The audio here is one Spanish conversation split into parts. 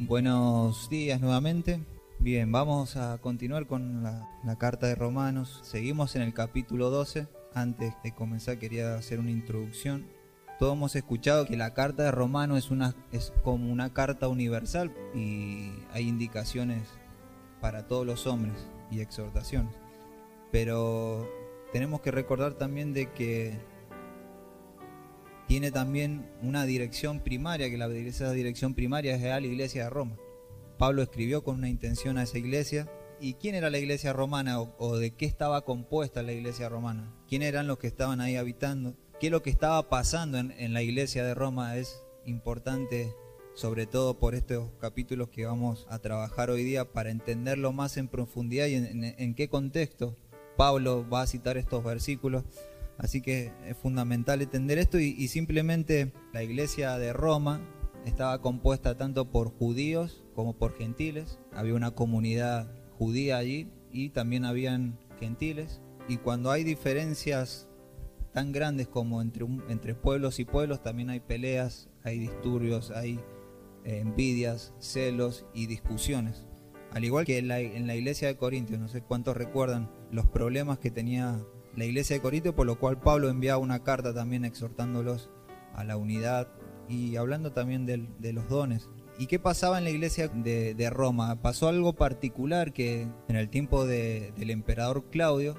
Buenos días nuevamente. Bien, vamos a continuar con la carta de Romanos. Seguimos en el capítulo 12. Antes de comenzar quería hacer una introducción. Todos hemos escuchado que la carta de Romanos es como una carta universal y hay indicaciones para todos los hombres y exhortaciones. Pero tenemos que recordar también de que tiene también una dirección primaria, que esa dirección primaria es la iglesia de Roma. Pablo escribió con una intención a esa iglesia. ¿Y quién era la iglesia romana o de qué estaba compuesta la iglesia romana? ¿Quién eran los que estaban ahí habitando? ¿Qué es lo que estaba pasando en la iglesia de Roma? Es importante, sobre todo por estos capítulos que vamos a trabajar hoy día, para entenderlo más en profundidad y en qué contexto Pablo va a citar estos versículos. Así que es fundamental entender esto y simplemente la iglesia de Roma estaba compuesta tanto por judíos como por gentiles. Había una comunidad judía allí y también habían gentiles. Y cuando hay diferencias tan grandes como entre pueblos y pueblos, también hay peleas, hay disturbios, hay envidias, celos y discusiones. Al igual que en la iglesia de Corintios, no sé cuántos recuerdan los problemas que tenía la iglesia de Corinto, por lo cual Pablo enviaba una carta también exhortándolos a la unidad y hablando también de los dones. ¿Y qué pasaba en la iglesia de Roma? Pasó algo particular que en el tiempo del emperador Claudio,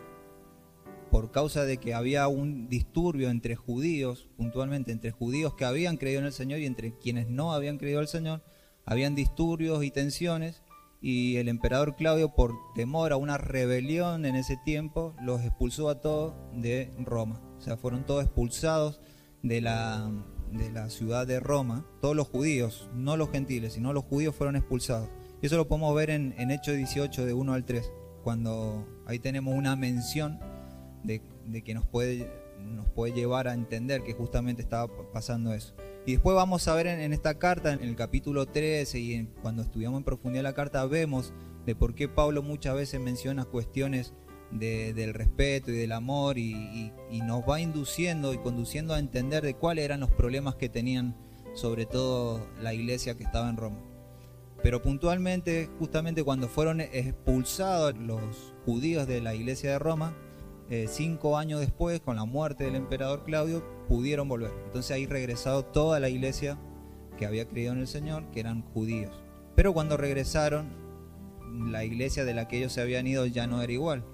por causa de que había un disturbio entre judíos, puntualmente entre judíos que habían creído en el Señor y entre quienes no habían creído en el Señor, habían disturbios y tensiones. Y el emperador Claudio, por temor a una rebelión en ese tiempo, los expulsó a todos de Roma. O sea, fueron todos expulsados de la ciudad de Roma. Todos los judíos, no los gentiles, sino los judíos fueron expulsados. Y eso lo podemos ver en Hechos 18, de 1 al 3, cuando ahí tenemos una mención de que nos puede llevar a entender que justamente estaba pasando eso. Y después vamos a ver en esta carta, en el capítulo 13, y cuando estudiamos en profundidad la carta, vemos de por qué Pablo muchas veces menciona cuestiones del respeto y del amor y nos va induciendo y conduciendo a entender de cuáles eran los problemas que tenían, sobre todo la iglesia que estaba en Roma. Pero puntualmente, justamente cuando fueron expulsados los judíos de la iglesia de Roma, 5 años después, con la muerte del emperador Claudio, pudieron volver. Entonces ahí regresado toda la iglesia que había creído en el Señor, que eran judíos. Pero cuando regresaron, la iglesia de la que ellos se habían ido ya no era igual.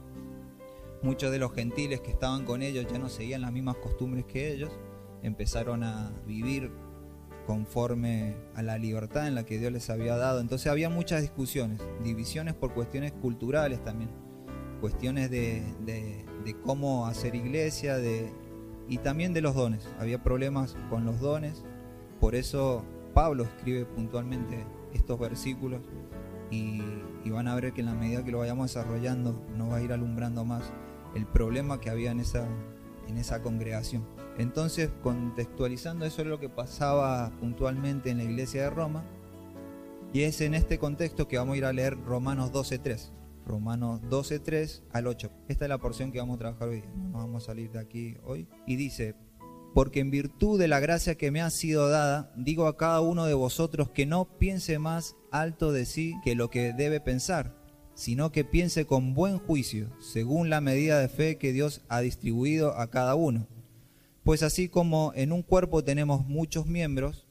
Muchos de los gentiles que estaban con ellos ya no seguían las mismas costumbres que ellos, empezaron a vivir conforme a la libertad en la que Dios les había dado. Entonces había muchas discusiones, divisiones por cuestiones culturales también, cuestiones de cómo hacer iglesia, y también de los dones. Había problemas con los dones. Por eso Pablo escribe puntualmente estos versículos y van a ver que en la medida que lo vayamos desarrollando nos va a ir alumbrando más el problema que había en esa congregación. Entonces, contextualizando, eso es lo que pasaba puntualmente en la iglesia de Roma, y es en este contexto que vamos a ir a leer Romanos 12:3. Romanos 12:3 al 8. Esta es la porción que vamos a trabajar hoy. No nos vamos a salir de aquí hoy. Y dice: porque en virtud de la gracia que me ha sido dada, digo a cada uno de vosotros que no piense más alto de sí que lo que debe pensar, sino que piense con buen juicio, según la medida de fe que Dios ha distribuido a cada uno. Pues así como en un cuerpo tenemos muchos miembros,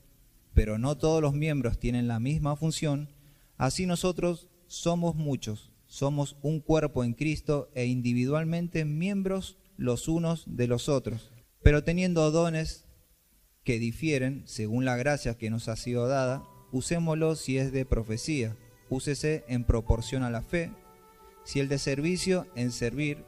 pero no todos los miembros tienen la misma función, así nosotros somos muchos. Somos un cuerpo en Cristo e individualmente miembros los unos de los otros, pero teniendo dones que difieren según la gracia que nos ha sido dada, usémoslo. Si es de profecía, úsese en proporción a la fe; si el de servicio, en servir;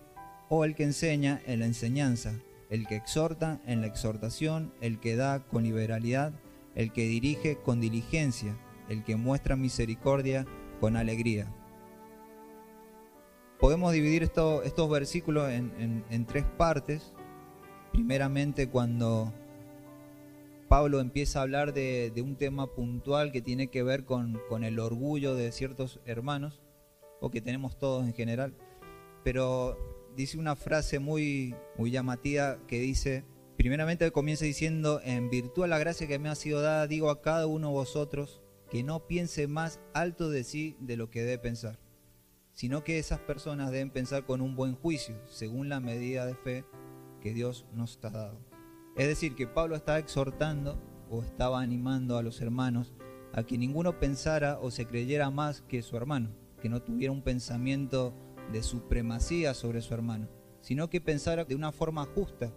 o el que enseña, en la enseñanza; el que exhorta, en la exhortación; el que da, con liberalidad; el que dirige, con diligencia; el que muestra misericordia, con alegría. Podemos dividir estos versículos en 3 partes. Primeramente, cuando Pablo empieza a hablar de un tema puntual que tiene que ver con el orgullo de ciertos hermanos, o que tenemos todos en general, pero dice una frase muy llamativa que dice, primeramente comienza diciendo: en virtud de la gracia que me ha sido dada, digo a cada uno de vosotros que no piense más alto de sí de lo que debe pensar, sino que esas personas deben pensar con un buen juicio, según la medida de fe que Dios nos ha dado. Es decir, que Pablo estaba exhortando o estaba animando a los hermanos a que ninguno pensara o se creyera más que su hermano, que no tuviera un pensamiento de supremacía sobre su hermano, sino que pensara de una forma justa,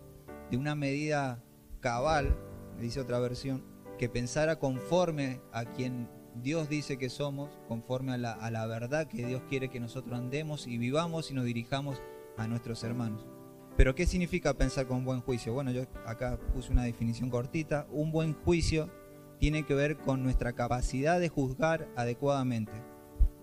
de una medida cabal, me dice otra versión, que pensara conforme a quien Dios dice que somos, conforme a la verdad que Dios quiere que nosotros andemos y vivamos y nos dirijamos a nuestros hermanos. Pero ¿qué significa pensar con buen juicio? Bueno, yo acá puse una definición cortita. Un buen juicio tiene que ver con nuestra capacidad de juzgar adecuadamente.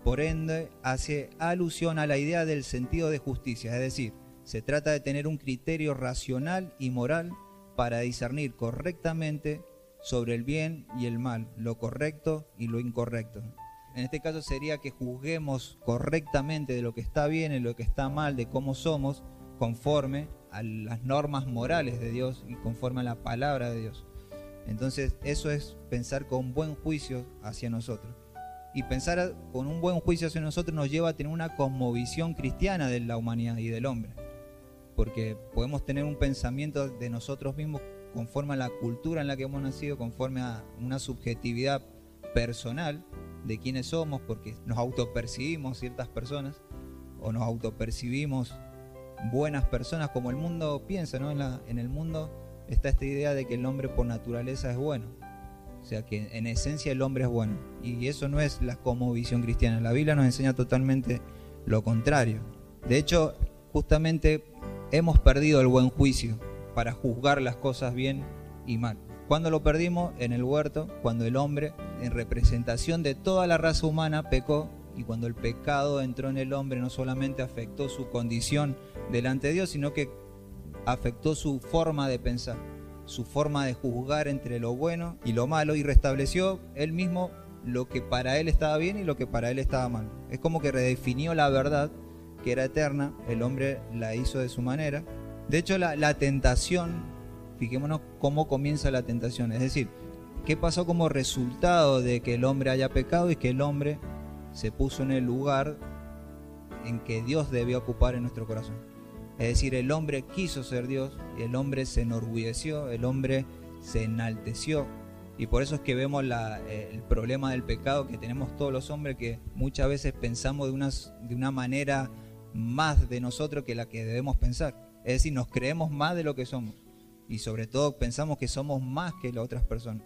Por ende, hace alusión a la idea del sentido de justicia, es decir, se trata de tener un criterio racional y moral para discernir correctamente sobre el bien y el mal, lo correcto y lo incorrecto. En este caso sería que juzguemos correctamente de lo que está bien y lo que está mal, de cómo somos, conforme a las normas morales de Dios y conforme a la palabra de Dios. Entonces eso es pensar con buen juicio hacia nosotros. Y pensar con un buen juicio hacia nosotros nos lleva a tener una cosmovisión cristiana de la humanidad y del hombre. Porque podemos tener un pensamiento de nosotros mismos conforme a la cultura en la que hemos nacido, conforme a una subjetividad personal de quiénes somos, porque nos autopercibimos ciertas personas o nos autopercibimos buenas personas como el mundo piensa, ¿no? En el mundo está esta idea de que el hombre por naturaleza es bueno, o sea que en esencia el hombre es bueno, y eso no es la cosmovisión cristiana. La Biblia nos enseña totalmente lo contrario. De hecho, justamente hemos perdido el buen juicio para juzgar las cosas bien y mal. ¿Cuándo lo perdimos? En el huerto, cuando el hombre, en representación de toda la raza humana, pecó. Y cuando el pecado entró en el hombre, no solamente afectó su condición delante de Dios, sino que afectó su forma de pensar, su forma de juzgar entre lo bueno y lo malo, y restableció él mismo lo que para él estaba bien y lo que para él estaba mal. Es como que redefinió la verdad, que era eterna, el hombre la hizo de su manera. De hecho, la tentación, fijémonos cómo comienza la tentación, es decir, qué pasó como resultado de que el hombre haya pecado y que el hombre se puso en el lugar en que Dios debía ocupar en nuestro corazón. Es decir, el hombre quiso ser Dios, el hombre se enorgulleció, el hombre se enalteció. Y por eso es que vemos el problema del pecado que tenemos todos los hombres, que muchas veces pensamos de una manera más de nosotros que la que debemos pensar. Es decir, nos creemos más de lo que somos. Y sobre todo pensamos que somos más que las otras personas.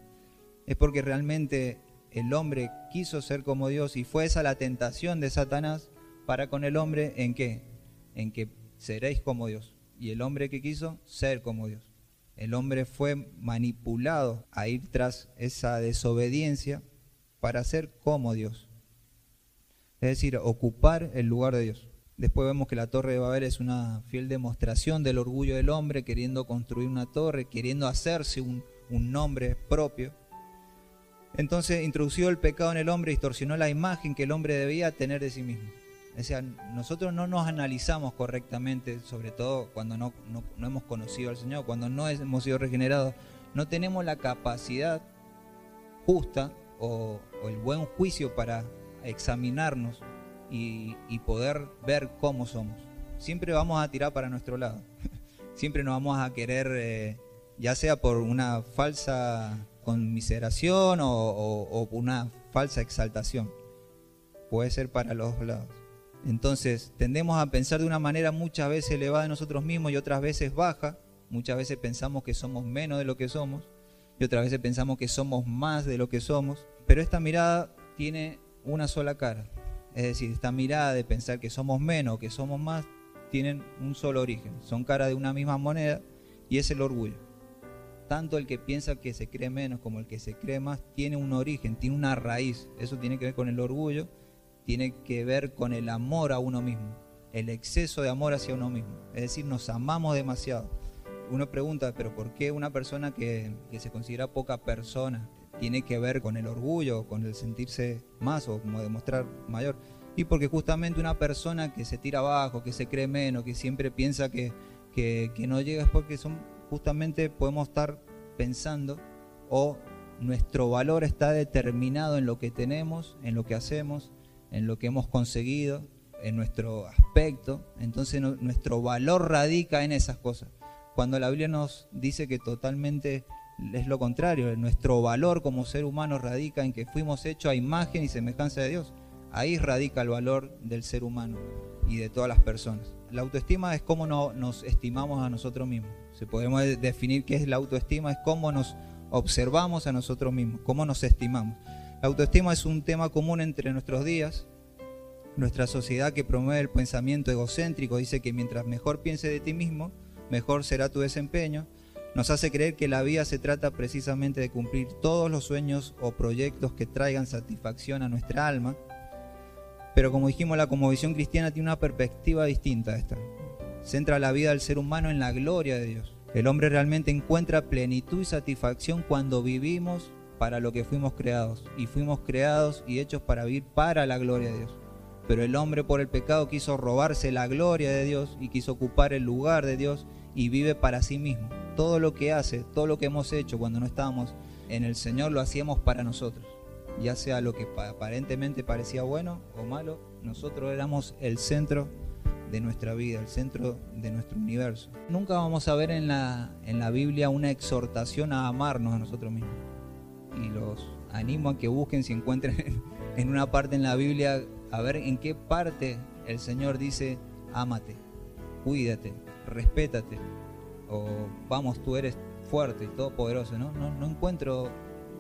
Es porque realmente el hombre quiso ser como Dios, y fue esa la tentación de Satanás para con el hombre. ¿En qué? En que seréis como Dios. Y el hombre que quiso ser como Dios. El hombre fue manipulado a ir tras esa desobediencia para ser como Dios. Es decir, ocupar el lugar de Dios. Después vemos que la Torre de Babel es una fiel demostración del orgullo del hombre, queriendo construir una torre, queriendo hacerse un nombre propio. Entonces introdució el pecado en el hombre, distorsionó la imagen que el hombre debía tener de sí mismo. O sea, nosotros no nos analizamos correctamente, sobre todo cuando no hemos conocido al Señor, cuando no hemos sido regenerados. No tenemos la capacidad justa o el buen juicio para examinarnos y poder ver cómo somos. Siempre vamos a tirar para nuestro lado. Siempre nos vamos a querer, ya sea por una falsa conmiseración o una falsa exaltación. Puede ser para los dos lados. Entonces tendemos a pensar de una manera muchas veces elevada de nosotros mismos y otras veces baja. Muchas veces pensamos que somos menos de lo que somos y otras veces pensamos que somos más de lo que somos. Pero esta mirada tiene una sola cara. Es decir, esta mirada de pensar que somos menos o que somos más tienen un solo origen. Son caras de una misma moneda, y es el orgullo. Tanto el que piensa que se cree menos como el que se cree más tiene un origen, tiene una raíz. Eso tiene que ver con el orgullo, tiene que ver con el amor a uno mismo, el exceso de amor hacia uno mismo. Es decir, nos amamos demasiado. Uno pregunta, pero ¿por qué una persona que se considera poca persona tiene que ver con el orgullo, con el sentirse más o como demostrar mayor? Y porque justamente una persona que se tira abajo, que se cree menos, que siempre piensa que no llega, es porque justamente podemos estar pensando o Nuestro valor está determinado en lo que tenemos, en lo que hacemos, en lo que hemos conseguido, en nuestro aspecto. Entonces nuestro valor radica en esas cosas. Cuando la Biblia nos dice que totalmente es lo contrario, nuestro valor como ser humano radica en que fuimos hechos a imagen y semejanza de Dios. Ahí radica el valor del ser humano y de todas las personas. La autoestima es cómo nos estimamos a nosotros mismos. Si podemos definir qué es la autoestima, es cómo nos observamos a nosotros mismos, cómo nos estimamos. La autoestima es un tema común entre nuestros días. Nuestra sociedad, que promueve el pensamiento egocéntrico, dice que mientras mejor pienses de ti mismo, mejor será tu desempeño. Nos hace creer que la vida se trata precisamente de cumplir todos los sueños o proyectos que traigan satisfacción a nuestra alma. Pero como dijimos, la cosmovisión cristiana tiene una perspectiva distinta a esta. Centra la vida del ser humano en la gloria de Dios. El hombre realmente encuentra plenitud y satisfacción cuando vivimos para lo que fuimos creados. Y fuimos creados y hechos para vivir para la gloria de Dios. Pero el hombre, por el pecado, quiso robarse la gloria de Dios y quiso ocupar el lugar de Dios y vive para sí mismo. Todo lo que hace, todo lo que hemos hecho cuando no estábamos en el Señor, lo hacíamos para nosotros. Ya sea lo que aparentemente parecía bueno o malo, nosotros éramos el centro de nuestra vida, el centro de nuestro universo. Nunca vamos a ver en la Biblia una exhortación a amarnos a nosotros mismos. Y los animo a que busquen, si encuentren en una parte en la Biblia, a ver en qué parte el Señor dice: ámate, cuídate, respétate, o vamos, tú eres fuerte y todopoderoso. No encuentro,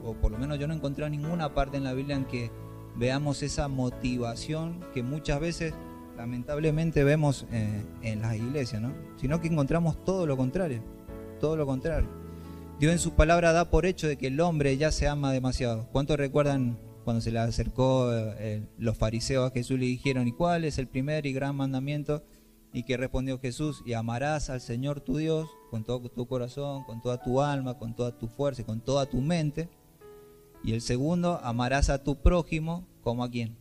o por lo menos yo no encontré ninguna parte en la Biblia en que veamos esa motivación que muchas veces lamentablemente vemos en las iglesias, ¿no? Sino que encontramos todo lo contrario, todo lo contrario. Dios en su palabra da por hecho de que el hombre ya se ama demasiado. ¿Cuántos recuerdan cuando se le acercó los fariseos a Jesús y le dijeron: ¿y cuál es el primer y gran mandamiento? Y que respondió Jesús: y amarás al Señor tu Dios con todo tu corazón, con toda tu alma, con toda tu fuerza y con toda tu mente. Y el segundo, amarás a tu prójimo como a quién,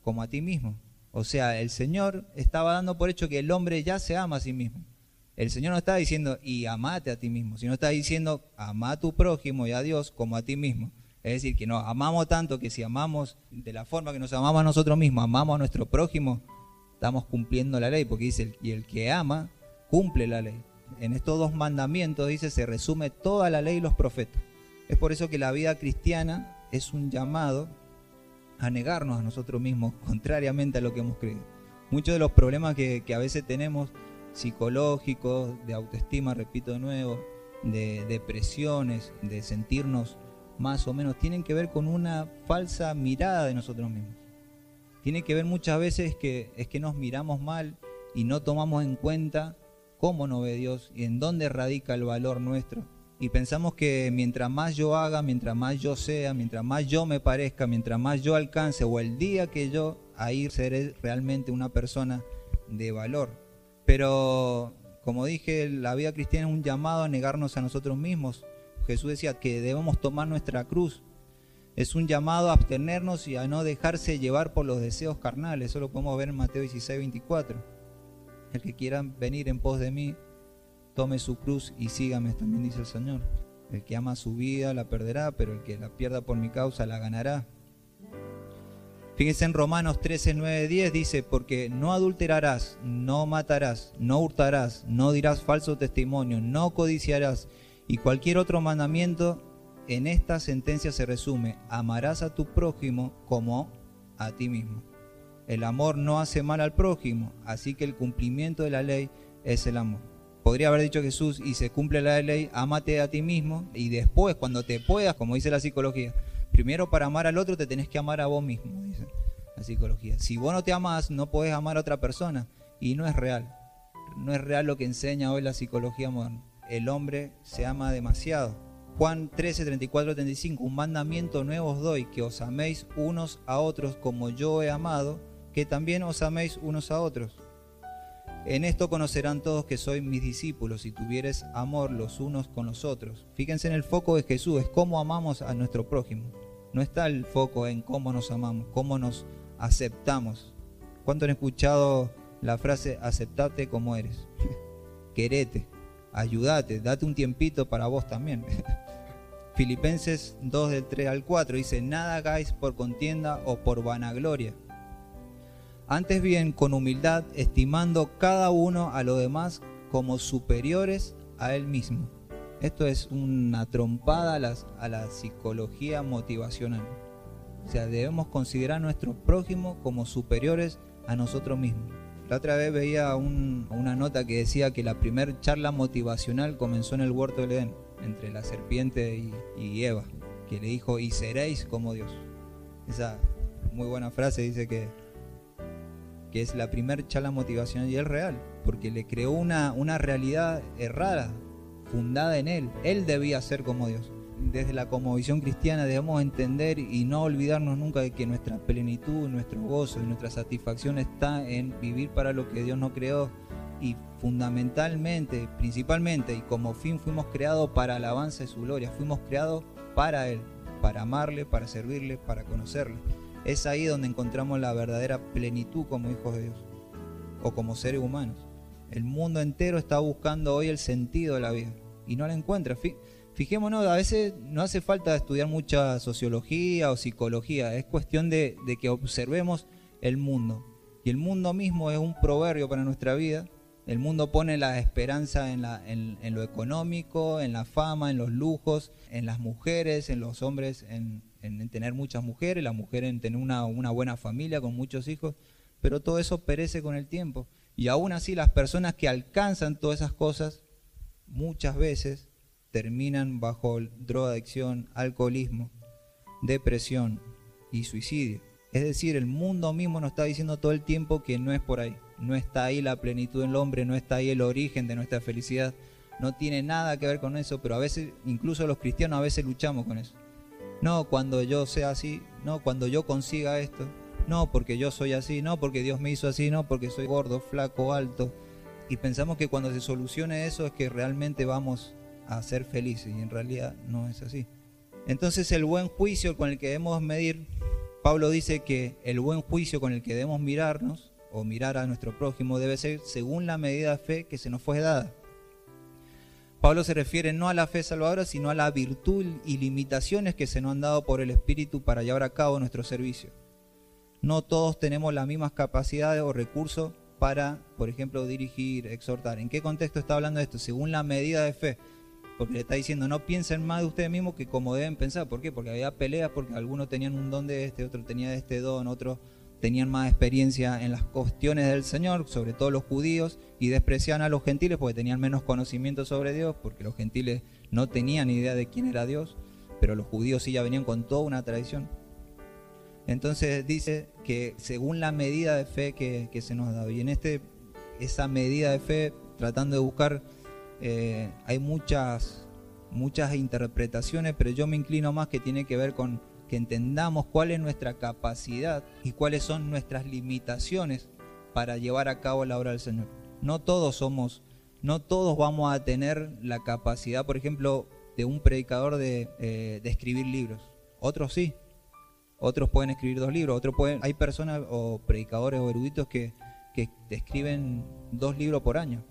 como a ti mismo. O sea, el Señor estaba dando por hecho que el hombre ya se ama a sí mismo. El Señor no está diciendo y amate a ti mismo, sino está diciendo ama a tu prójimo y a Dios como a ti mismo. Es decir, que nos amamos tanto que si amamos de la forma que nos amamos a nosotros mismos, amamos a nuestro prójimo, estamos cumpliendo la ley, porque dice, y el que ama, cumple la ley. En estos dos mandamientos, dice, se resume toda la ley y los profetas. Es por eso que la vida cristiana es un llamado a negarnos a nosotros mismos, contrariamente a lo que hemos creído. Muchos de los problemas que a veces tenemos, psicológicos, de autoestima, repito de nuevo, de depresiones, de sentirnos más o menos, tienen que ver con una falsa mirada de nosotros mismos. Tiene que ver muchas veces que nos miramos mal y no tomamos en cuenta cómo nos ve Dios y en dónde radica el valor nuestro. Y pensamos que mientras más yo haga, mientras más yo sea, mientras más yo me parezca, mientras más yo alcance, o el día que yo, ahí seré realmente una persona de valor. Pero, como dije, la vida cristiana es un llamado a negarnos a nosotros mismos. Jesús decía que debemos tomar nuestra cruz. Es un llamado a abstenernos y a no dejarse llevar por los deseos carnales. Eso lo podemos ver en Mateo 16:24. El que quiera venir en pos de mí, tome su cruz y sígame, también dice el Señor. El que ama su vida la perderá, pero el que la pierda por mi causa la ganará. Fíjense en Romanos 13:9-10, dice: porque no adulterarás, no matarás, no hurtarás, no dirás falso testimonio, no codiciarás, y cualquier otro mandamiento. En esta sentencia se resume: amarás a tu prójimo como a ti mismo. El amor no hace mal al prójimo, así que el cumplimiento de la ley es el amor. Podría haber dicho Jesús: y se cumple la ley, ámate a ti mismo, y después, cuando te puedas, como dice la psicología, primero para amar al otro te tenés que amar a vos mismo, dice la psicología. Si vos no te amás, no podés amar a otra persona, y no es real. No es real lo que enseña hoy la psicología moderna. El hombre se ama demasiado. Juan 13:34-35, un mandamiento nuevo os doy, que os améis unos a otros como yo he amado, que también os améis unos a otros. En esto conocerán todos que sois mis discípulos, si tuviereis amor los unos con los otros. Fíjense en el foco de Jesús, es cómo amamos a nuestro prójimo. No está el foco en cómo nos amamos, cómo nos aceptamos. ¿Cuánto han escuchado la frase aceptate como eres? Querete, ayúdate, date un tiempito para vos también. Filipenses 2 del 3 al 4 dice: nada hagáis por contienda o por vanagloria. Antes bien, con humildad, estimando cada uno a los demás como superiores a él mismo. Esto es una trompada a la psicología motivacional. O sea, debemos considerar a nuestro prójimo como superiores a nosotros mismos. La otra vez veía una nota que decía que la primera charla motivacional comenzó en el huerto del Edén, entre la serpiente y Eva, que le dijo: y seréis como Dios. Esa muy buena frase dice que es la primera charla motivacional, y es real, porque le creó una realidad errada, fundada en él. Él debía ser como Dios. Desde la cosmovisión cristiana debemos entender y no olvidarnos nunca de que nuestra plenitud, nuestro gozo y nuestra satisfacción está en vivir para lo que Dios nos creó, y fundamentalmente, principalmente y como fin, fuimos creados para alabanza de su gloria. Fuimos creados para Él, para amarle, para servirle, para conocerle. Es ahí donde encontramos la verdadera plenitud como hijos de Dios o como seres humanos. El mundo entero está buscando hoy el sentido de la vida y no la encuentra. Fijémonos, a veces no hace falta estudiar mucha sociología o psicología, es cuestión de que observemos el mundo. Y el mundo mismo es un proverbio para nuestra vida. El mundo pone la esperanza en lo económico, en la fama, en los lujos, en las mujeres, en los hombres, en tener muchas mujeres, las mujeres en tener una buena familia con muchos hijos, pero todo eso perece con el tiempo. Y aún así las personas que alcanzan todas esas cosas muchas veces terminan bajo drogadicción, alcoholismo, depresión y suicidio. Es decir, el mundo mismo nos está diciendo todo el tiempo que no es por ahí. No está ahí la plenitud del hombre, no está ahí el origen de nuestra felicidad. No tiene nada que ver con eso, pero a veces, incluso los cristianos a veces luchamos con eso. No, cuando yo sea así, no, cuando yo consiga esto, no, porque yo soy así, no, porque Dios me hizo así, no, porque soy gordo, flaco, alto. Y pensamos que cuando se solucione eso es que realmente vamos a ser felices, y en realidad no es así. Entonces el buen juicio con el que debemos medir, Pablo dice que el buen juicio con el que debemos mirarnos o mirar a nuestro prójimo debe ser según la medida de fe que se nos fue dada. Pablo se refiere no a la fe salvadora, sino a la virtud y limitaciones que se nos han dado por el Espíritu para llevar a cabo nuestro servicio. No todos tenemos las mismas capacidades o recursos para, por ejemplo, dirigir, exhortar. ¿En qué contexto está hablando de esto? Según la medida de fe. Porque le está diciendo, no piensen más de ustedes mismos que como deben pensar. ¿Por qué? Porque había peleas, porque algunos tenían un don de este, otros tenían este don, otros tenían más experiencia en las cuestiones del Señor, sobre todo los judíos, y despreciaban a los gentiles porque tenían menos conocimiento sobre Dios, porque los gentiles no tenían idea de quién era Dios, pero los judíos sí ya venían con toda una tradición. Entonces dice que según la medida de fe que se nos da, y en esa medida de fe, tratando de buscar, hay muchas interpretaciones, pero yo me inclino más que tiene que ver con que entendamos cuál es nuestra capacidad y cuáles son nuestras limitaciones para llevar a cabo la obra del Señor. No todos vamos a tener la capacidad, por ejemplo, de un predicador de escribir libros. Otros sí. Otros pueden escribir 2 libros. Hay personas o predicadores o eruditos que escriben 2 libros por año.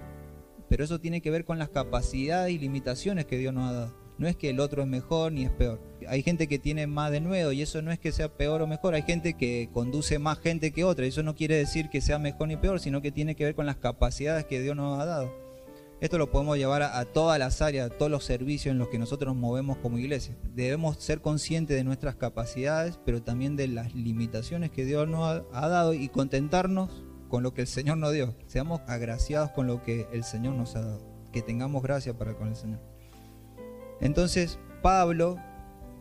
Pero eso tiene que ver con las capacidades y limitaciones que Dios nos ha dado. No es que el otro es mejor ni es peor. Hay gente que tiene más denuedo y eso no es que sea peor o mejor. Hay gente que conduce más gente que otra. Eso no quiere decir que sea mejor ni peor, sino que tiene que ver con las capacidades que Dios nos ha dado. Esto lo podemos llevar a todas las áreas, a todos los servicios en los que nosotros nos movemos como iglesia. Debemos ser conscientes de nuestras capacidades, pero también de las limitaciones que Dios nos ha dado y contentarnos con lo que el Señor nos dio. Seamos agraciados con lo que el Señor nos ha dado. Que tengamos gracia para con el Señor. Entonces, Pablo,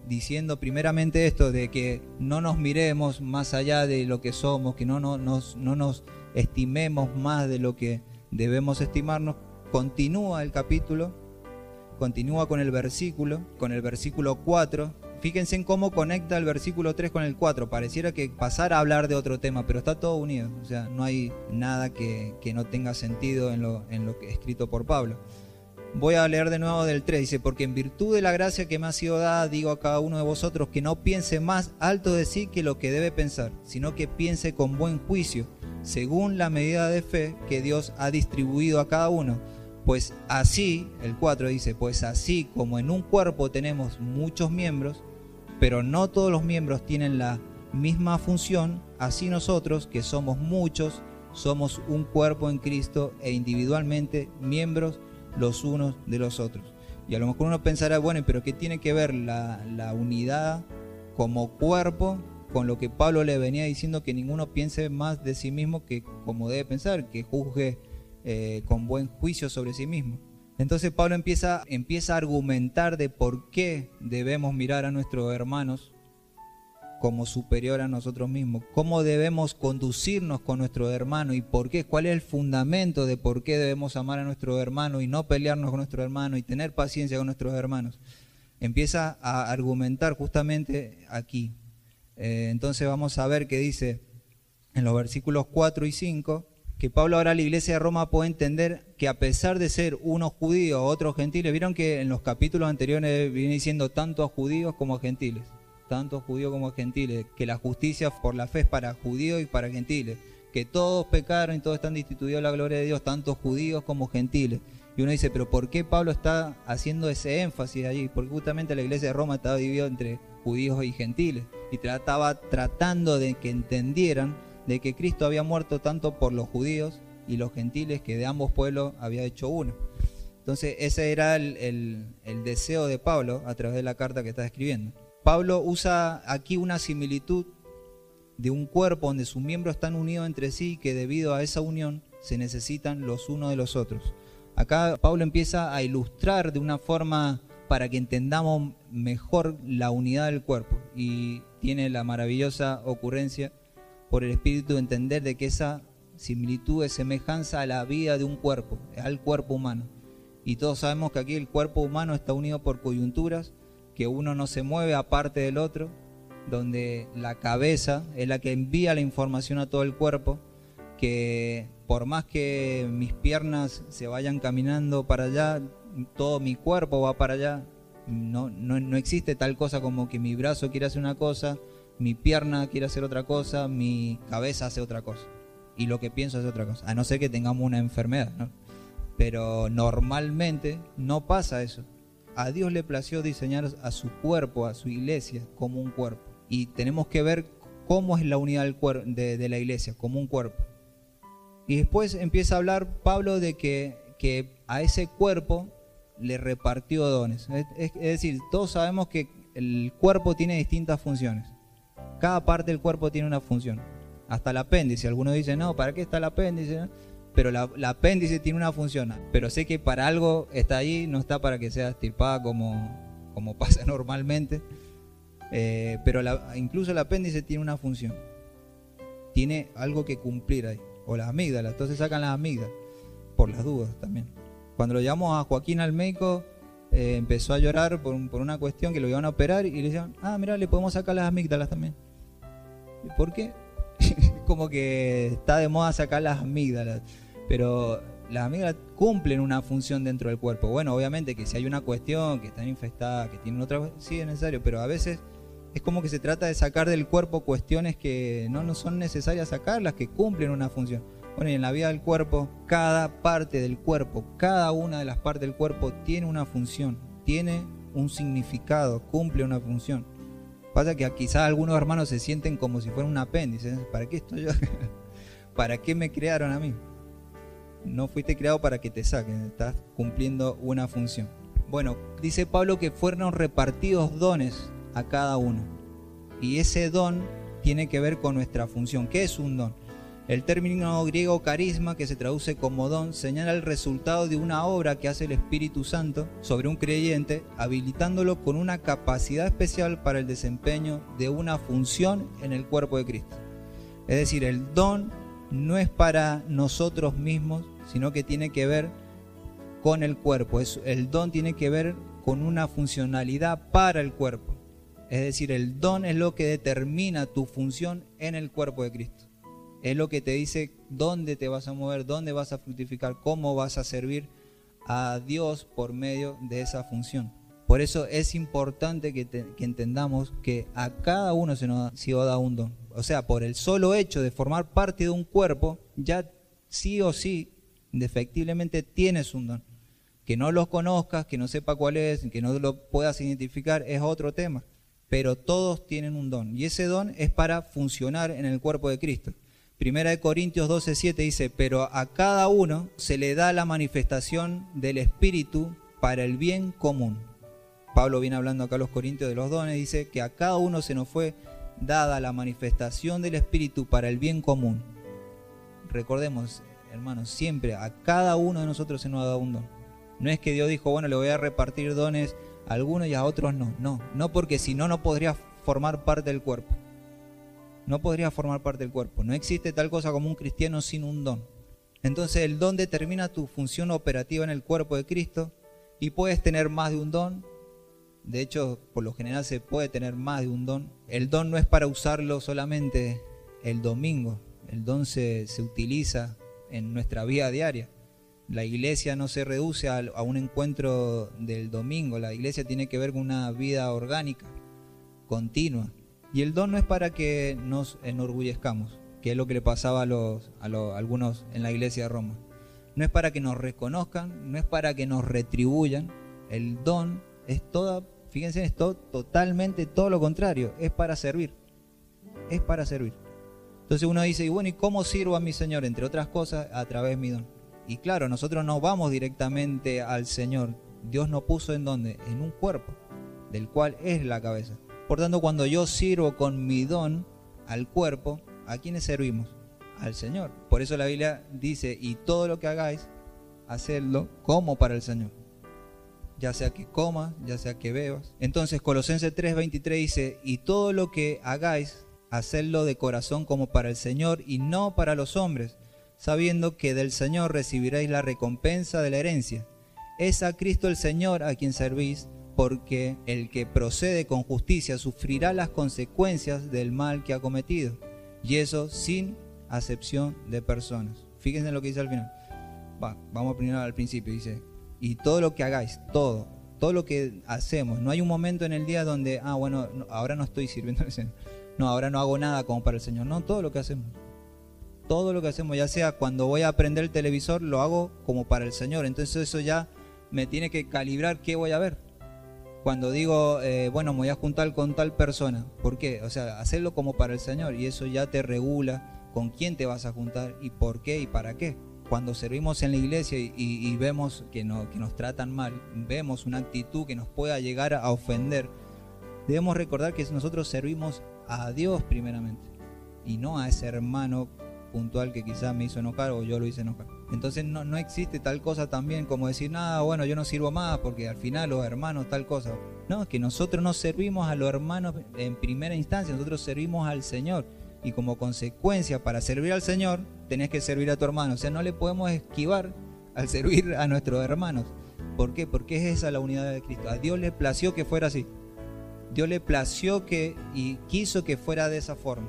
diciendo primeramente esto de que no nos miremos más allá de lo que somos, que no nos estimemos más de lo que debemos estimarnos, continúa el capítulo, continúa con el versículo 4. Fíjense en cómo conecta el versículo 3 con el 4. Pareciera que pasara a hablar de otro tema, pero está todo unido. O sea, no hay nada que no tenga sentido en lo que escrito por Pablo. Voy a leer de nuevo del 3. Dice, porque en virtud de la gracia que me ha sido dada, digo a cada uno de vosotros que no piense más alto de sí que lo que debe pensar, sino que piense con buen juicio, según la medida de fe que Dios ha distribuido a cada uno. Pues así, el 4 dice, pues así como en un cuerpo tenemos muchos miembros, pero no todos los miembros tienen la misma función, así nosotros, que somos muchos, somos un cuerpo en Cristo e individualmente miembros los unos de los otros. Y a lo mejor uno pensará, bueno, pero ¿qué tiene que ver la unidad como cuerpo con lo que Pablo le venía diciendo, que ninguno piense más de sí mismo que como debe pensar, que juzgue con buen juicio sobre sí mismo? Entonces Pablo empieza a argumentar de por qué debemos mirar a nuestros hermanos como superior a nosotros mismos, cómo debemos conducirnos con nuestros hermanos y por qué, cuál es el fundamento de por qué debemos amar a nuestros hermanos y no pelearnos con nuestros hermanos y tener paciencia con nuestros hermanos. Empieza a argumentar justamente aquí. Entonces vamos a ver qué dice en los versículos 4 y 5, que Pablo ahora la iglesia de Roma puede entender que a pesar de ser unos judíos o otros gentiles, vieron que en los capítulos anteriores viene diciendo tanto a judíos como a gentiles, tanto judíos como gentiles, que la justicia por la fe es para judíos y para gentiles, que todos pecaron y todos están destituidos de la gloria de Dios, tanto judíos como gentiles. Y uno dice, pero ¿por qué Pablo está haciendo ese énfasis allí? Porque justamente la iglesia de Roma estaba dividida entre judíos y gentiles, y estaba tratando de que entendieran de que Cristo había muerto tanto por los judíos y los gentiles, que de ambos pueblos había hecho uno. Entonces ese era el deseo de Pablo a través de la carta que está escribiendo. Pablo usa aquí una similitud de un cuerpo donde sus miembros están unidos entre sí y que debido a esa unión se necesitan los unos de los otros. Acá Pablo empieza a ilustrar de una forma para que entendamos mejor la unidad del cuerpo, y tiene la maravillosa ocurrencia por el Espíritu de entender de que esa similitud es semejanza a la vida de un cuerpo, al cuerpo humano. Y todos sabemos que aquí el cuerpo humano está unido por coyunturas, que uno no se mueve aparte del otro, donde la cabeza es la que envía la información a todo el cuerpo, que por más que mis piernas se vayan caminando para allá, todo mi cuerpo va para allá. No existe tal cosa como que mi brazo quiere hacer una cosa, mi pierna quiere hacer otra cosa, mi cabeza hace otra cosa, y lo que pienso hace otra cosa, a no ser que tengamos una enfermedad, ¿no? Pero normalmente no pasa eso. A Dios le plació diseñar a su cuerpo, a su iglesia, como un cuerpo. Y tenemos que ver cómo es la unidad de la iglesia, como un cuerpo. Y después empieza a hablar Pablo de que a ese cuerpo le repartió dones. Es decir, todos sabemos que el cuerpo tiene distintas funciones. Cada parte del cuerpo tiene una función. Hasta el apéndice. Algunos dicen, no, ¿para qué está el apéndice? Pero la apéndice tiene una función. Pero sé que para algo está ahí, no está para que sea extirpada como pasa normalmente. Pero incluso el apéndice tiene una función. Tiene algo que cumplir ahí. O las amígdalas. Entonces sacan las amígdalas. Por las dudas también. Cuando lo llevamos a Joaquín al médico, empezó a llorar por una cuestión que lo iban a operar, y le decían, mira, le podemos sacar las amígdalas también. ¿Y por qué? Como que está de moda sacar las amígdalas, pero las amígdalas cumplen una función dentro del cuerpo. Bueno, obviamente que si hay una cuestión que está infestada, que tiene otra, sí es necesario, pero a veces es como que se trata de sacar del cuerpo cuestiones que no son necesarias sacarlas, que cumplen una función. Bueno, y en la vida del cuerpo, cada parte del cuerpo, cada una de las partes del cuerpo tiene una función, tiene un significado, cumple una función. Pasa que quizás algunos hermanos se sienten como si fuera un apéndice. ¿Para qué estoy yo? ¿Para qué me crearon a mí? No fuiste creado para que te saquen, estás cumpliendo una función. Bueno, dice Pablo que fueron repartidos dones a cada uno. Y ese don tiene que ver con nuestra función. ¿Qué es un don? El término griego carisma, que se traduce como don, señala el resultado de una obra que hace el Espíritu Santo sobre un creyente, habilitándolo con una capacidad especial para el desempeño de una función en el cuerpo de Cristo. Es decir, el don no es para nosotros mismos, sino que tiene que ver con el cuerpo. El don tiene que ver con una funcionalidad para el cuerpo. Es decir, el don es lo que determina tu función en el cuerpo de Cristo. Es lo que te dice dónde te vas a mover, dónde vas a fructificar, cómo vas a servir a Dios por medio de esa función. Por eso es importante que entendamos que a cada uno se nos ha sido dado un don. O sea, por el solo hecho de formar parte de un cuerpo, ya sí o sí, indefectiblemente tienes un don. Que no los conozcas, que no sepa cuál es, que no lo puedas identificar, es otro tema. Pero todos tienen un don. Y ese don es para funcionar en el cuerpo de Cristo. Primera de Corintios 12:7 dice, pero a cada uno se le da la manifestación del Espíritu para el bien común. Pablo viene hablando acá a los Corintios de los dones, dice que a cada uno se nos fue dada la manifestación del Espíritu para el bien común. Recordemos, hermanos, siempre a cada uno de nosotros se nos ha dado un don. No es que Dios dijo, bueno, le voy a repartir dones a algunos y a otros no. No, porque si no, no podría formar parte del cuerpo. No podría formar parte del cuerpo. No existe tal cosa como un cristiano sin un don. Entonces el don determina tu función operativa en el cuerpo de Cristo y puedes tener más de un don. De hecho, por lo general se puede tener más de un don. El don no es para usarlo solamente el domingo. El don se utiliza en nuestra vida diaria. La iglesia no se reduce a un encuentro del domingo. La iglesia tiene que ver con una vida orgánica, continua. Y el don no es para que nos enorgullezcamos, que es lo que le pasaba a algunos en la iglesia de Roma. No es para que nos reconozcan, no es para que nos retribuyan. El don es fíjense, es totalmente todo lo contrario, es para servir. Es para servir. Entonces uno dice, y bueno, ¿y cómo sirvo a mi Señor? Entre otras cosas, a través de mi don. Y claro, nosotros no vamos directamente al Señor. Dios nos puso ¿en dónde? En un cuerpo, del cual es la cabeza. Por tanto, cuando yo sirvo con mi don al cuerpo, ¿a quiénes servimos? Al Señor. Por eso la Biblia dice, y todo lo que hagáis, hacedlo como para el Señor. Ya sea que comas, ya sea que bebas. Entonces Colosenses 3:23 dice, y todo lo que hagáis, hacedlo de corazón como para el Señor y no para los hombres, sabiendo que del Señor recibiréis la recompensa de la herencia. Es a Cristo el Señor a quien servís, porque el que procede con justicia sufrirá las consecuencias del mal que ha cometido, y eso sin acepción de personas. Fíjense en lo que dice al final. Vamos primero al principio, dice, y todo lo que hagáis, todo lo que hacemos, no hay un momento en el día donde, bueno, ahora no estoy sirviendo al Señor, no, ahora no hago nada como para el Señor, no, todo lo que hacemos, ya sea cuando voy a prender el televisor, lo hago como para el Señor, entonces eso ya me tiene que calibrar qué voy a ver. Cuando digo, bueno, me voy a juntar con tal persona, ¿por qué? O sea, hacerlo como para el Señor, y eso ya te regula con quién te vas a juntar y por qué y para qué. Cuando servimos en la iglesia y vemos que nos tratan mal, vemos una actitud que nos pueda llegar a ofender, debemos recordar que nosotros servimos a Dios primeramente y no a ese hermano puntual que quizás me hizo enojar o yo lo hice enojar. Entonces no existe tal cosa también como decir, bueno, yo no sirvo más porque al final los hermanos tal cosa. No, es que nosotros no servimos a los hermanos en primera instancia, nosotros servimos al Señor. Y como consecuencia, para servir al Señor, tenés que servir a tu hermano. O sea, no le podemos esquivar al servir a nuestros hermanos. ¿Por qué? Porque es esa la unidad de Cristo. A Dios le plació que fuera así. Dios le plació y quiso que fuera de esa forma.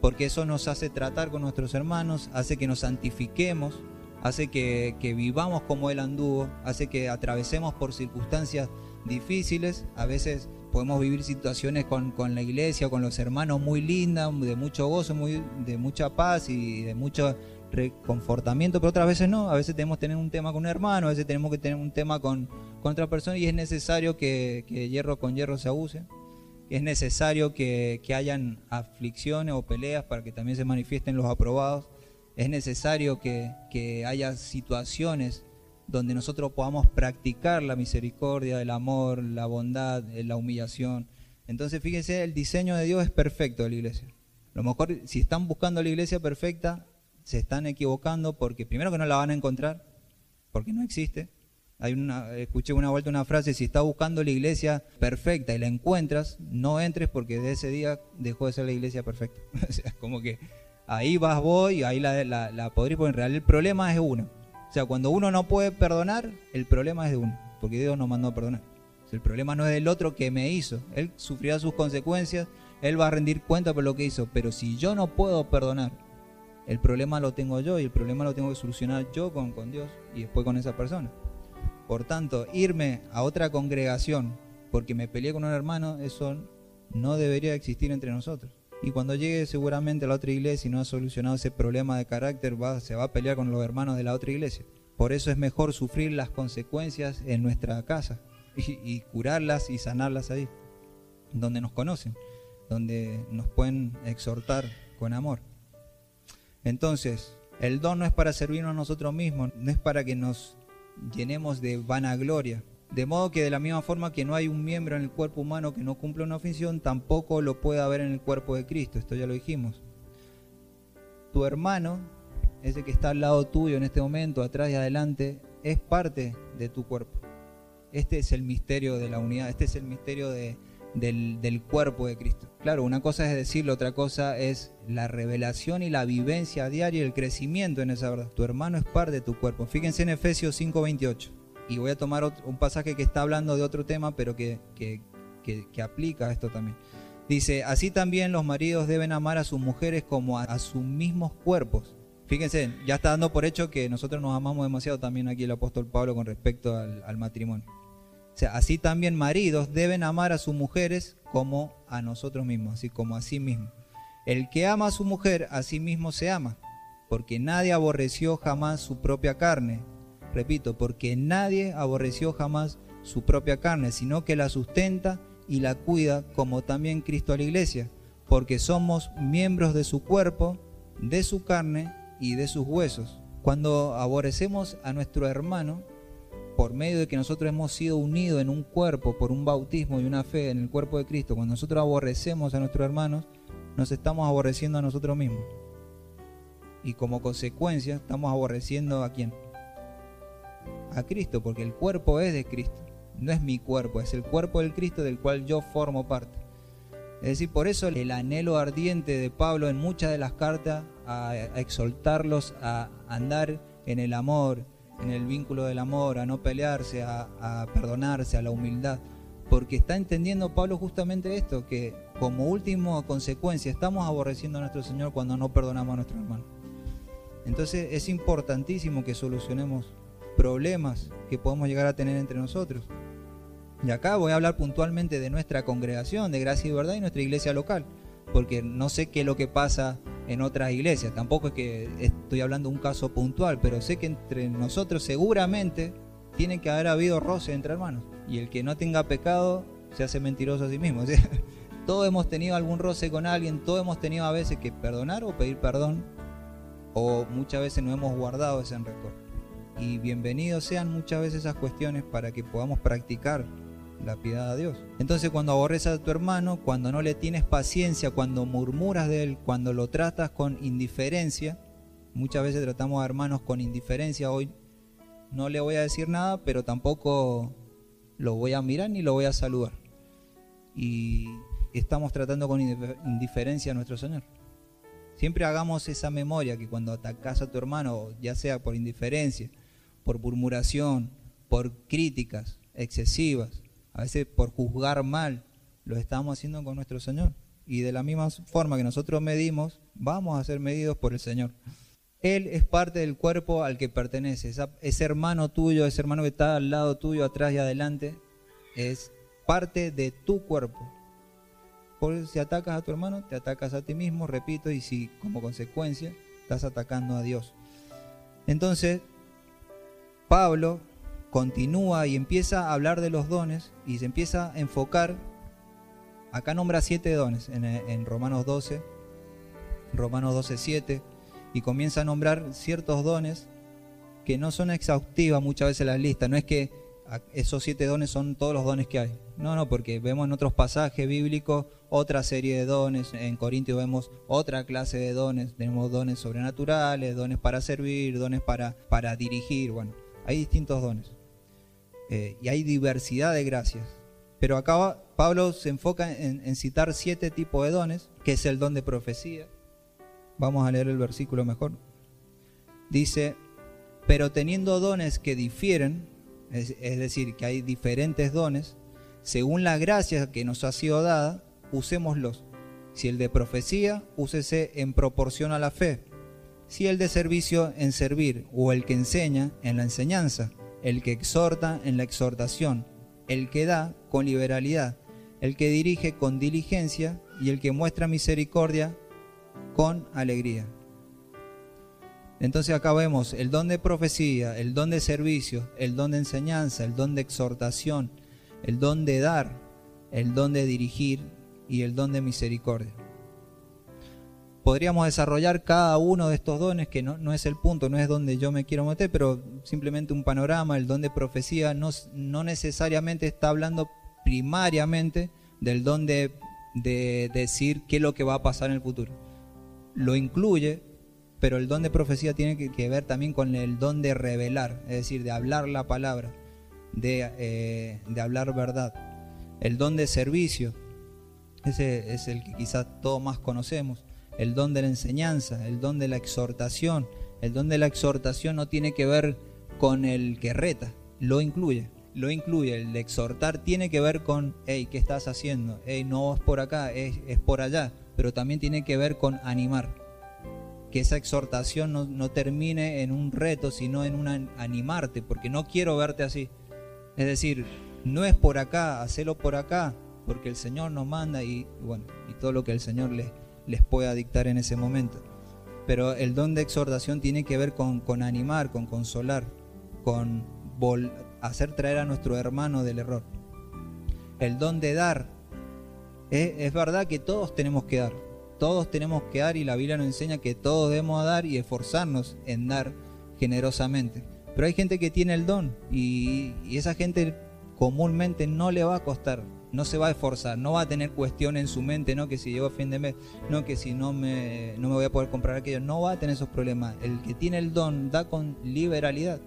Porque eso nos hace tratar con nuestros hermanos, hace que nos santifiquemos, hace que vivamos como Él anduvo, hace que atravesemos por circunstancias difíciles. A veces podemos vivir situaciones con la iglesia, con los hermanos muy lindas, de mucho gozo, de mucha paz y de mucho reconfortamiento, pero otras veces no. A veces tenemos que tener un tema con un hermano, a veces tenemos que tener un tema con otra persona y es necesario que hierro con hierro se abuse. Es necesario que hayan aflicciones o peleas para que también se manifiesten los aprobados. Es necesario que haya situaciones donde nosotros podamos practicar la misericordia, el amor, la bondad, la humillación. Entonces fíjense, el diseño de Dios es perfecto de la iglesia. A lo mejor si están buscando la iglesia perfecta, se están equivocando porque primero que no la van a encontrar, porque no existe. Escuché una vuelta una frase, si estás buscando la iglesia perfecta y la encuentras, no entres porque de ese día dejó de ser la iglesia perfecta. O sea, como que ahí vos y ahí la podrís, porque en realidad el problema es uno. O sea, cuando uno no puede perdonar, el problema es de uno, porque Dios nos mandó a perdonar. O sea, el problema no es del otro que me hizo, él sufrirá sus consecuencias, él va a rendir cuenta por lo que hizo, pero si yo no puedo perdonar, el problema lo tengo yo y el problema lo tengo que solucionar yo con Dios y después con esa persona. Por tanto, irme a otra congregación porque me peleé con un hermano, eso no debería existir entre nosotros. Y cuando llegue seguramente a la otra iglesia y no ha solucionado ese problema de carácter, se va a pelear con los hermanos de la otra iglesia. Por eso es mejor sufrir las consecuencias en nuestra casa y curarlas y sanarlas ahí, donde nos conocen, donde nos pueden exhortar con amor. Entonces, el don no es para servirnos a nosotros mismos, no es para que nos llenemos de vanagloria. De modo que de la misma forma que no hay un miembro en el cuerpo humano que no cumpla una función, tampoco lo puede haber en el cuerpo de Cristo. Esto ya lo dijimos. Tu hermano, ese que está al lado tuyo en este momento, atrás y adelante, es parte de tu cuerpo. Este es el misterio de la unidad, este es el misterio del cuerpo de Cristo. Claro, una cosa es decirlo, otra cosa es la revelación y la vivencia diaria y el crecimiento en esa verdad. Tu hermano es parte de tu cuerpo. Fíjense en Efesios 5:28. Y voy a tomar un pasaje que está hablando de otro tema, pero que aplica a esto también. Dice, así también los maridos deben amar a sus mujeres como a sus mismos cuerpos. Fíjense, ya está dando por hecho que nosotros nos amamos demasiado también aquí el apóstol Pablo con respecto al matrimonio. O sea, así también maridos deben amar a sus mujeres como a nosotros mismos, así como a sí mismo. El que ama a su mujer, a sí mismo se ama, porque nadie aborreció jamás su propia carne. Repito, porque nadie aborreció jamás su propia carne, sino que la sustenta y la cuida, como también Cristo a la iglesia, porque somos miembros de su cuerpo, de su carne y de sus huesos. Cuando aborrecemos a nuestro hermano, por medio de que nosotros hemos sido unidos en un cuerpo por un bautismo y una fe en el cuerpo de Cristo, cuando nosotros aborrecemos a nuestros hermanos, nos estamos aborreciendo a nosotros mismos. Y como consecuencia, estamos aborreciendo ¿a quién? A Cristo, porque el cuerpo es de Cristo. No es mi cuerpo, es el cuerpo del Cristo del cual yo formo parte. Es decir, por eso el anhelo ardiente de Pablo en muchas de las cartas a exhortarlos a andar en el amor, en el vínculo del amor, a no pelearse, a perdonarse, a la humildad. Porque está entendiendo Pablo justamente esto, que como última consecuencia estamos aborreciendo a nuestro Señor cuando no perdonamos a nuestro hermano. Entonces es importantísimo que solucionemos problemas que podemos llegar a tener entre nosotros. Y acá voy a hablar puntualmente de nuestra congregación de Gracia y Verdad y nuestra iglesia local, porque no sé qué es lo que pasa en otras iglesias, tampoco es que estoy hablando de un caso puntual, pero sé que entre nosotros seguramente tiene que haber habido roce entre hermanos, y el que no tenga pecado se hace mentiroso a sí mismo. O sea, todos hemos tenido algún roce con alguien, todos hemos tenido a veces que perdonar o pedir perdón, o muchas veces nos hemos guardado ese rencor. Y bienvenidos sean muchas veces esas cuestiones para que podamos practicar la piedad a Dios. Entonces, cuando aborreces a tu hermano, cuando no le tienes paciencia, cuando murmuras de él, cuando lo tratas con indiferencia, muchas veces tratamos a hermanos con indiferencia. Hoy no le voy a decir nada, pero tampoco lo voy a mirar ni lo voy a saludar. Y estamos tratando con indiferencia a nuestro Señor. Siempre hagamos esa memoria que cuando atacas a tu hermano, ya sea por indiferencia, por murmuración, por críticas excesivas, a veces por juzgar mal, lo estamos haciendo con nuestro Señor. Y de la misma forma que nosotros medimos, vamos a ser medidos por el Señor. Él es parte del cuerpo al que pertenece. Ese hermano tuyo, ese hermano que está al lado tuyo, atrás y adelante, es parte de tu cuerpo. Por eso si atacas a tu hermano, te atacas a ti mismo, repito, y si como consecuencia estás atacando a Dios. Entonces, Pablo continúa y empieza a hablar de los dones y se empieza a enfocar. Acá nombra 7 dones en Romanos 12, Romanos 12:7, y comienza a nombrar ciertos dones que no son exhaustivas muchas veces las listas. No es que esos 7 dones son todos los dones que hay. No, porque vemos en otros pasajes bíblicos otra serie de dones. En Corintios vemos otra clase de dones. Tenemos dones sobrenaturales, dones para servir, dones para dirigir. Bueno, hay distintos dones. Y hay diversidad de gracias. Pero acá Pablo se enfoca en citar 7 tipos de dones, que es el don de profecía. Vamos a leer el versículo mejor. Dice, pero teniendo dones que difieren, es decir, que hay diferentes dones, según la gracia que nos ha sido dada, usémoslos. Si el de profecía, úsese en proporción a la fe. Si el de servicio, en servir, o el que enseña, en la enseñanza, el que exhorta, en la exhortación, el que da, con liberalidad, el que dirige, con diligencia, y el que muestra misericordia, con alegría. Entonces acá vemos el don de profecía, el don de servicio, el don de enseñanza, el don de exhortación, el don de dar, el don de dirigir y el don de misericordia. Podríamos desarrollar cada uno de estos dones, que no es el punto, no es donde yo me quiero meter, pero simplemente un panorama. El don de profecía no necesariamente está hablando primariamente del don de decir qué es lo que va a pasar en el futuro. Lo incluye, pero el don de profecía tiene que ver también con el don de revelar, es decir, de hablar la palabra, de hablar verdad. El don de servicio, ese es el que quizás todos más conocemos. El don de la enseñanza, el don de la exhortación. El don de la exhortación no tiene que ver con el que reta, lo incluye. El de exhortar tiene que ver con, hey, ¿qué estás haciendo? Hey, no es por acá, es por allá. Pero también tiene que ver con animar. Que esa exhortación no termine en un reto, sino en un animarte, porque no quiero verte así. Es decir, no es por acá, hacelo por acá, porque el Señor nos manda y todo lo que el Señor les pueda dictar en ese momento. Pero el don de exhortación tiene que ver con animar, con consolar, con hacer traer a nuestro hermano del error. El don de dar, es verdad que todos tenemos que dar, y la Biblia nos enseña que todos debemos dar y esforzarnos en dar generosamente. Pero hay gente que tiene el don y esa gente comúnmente no le va a costar, no se va a esforzar, no va a tener cuestión en su mente, no que si llego a fin de mes, no que si no me voy a poder comprar aquello, no va a tener esos problemas. El que tiene el don da con liberalidad,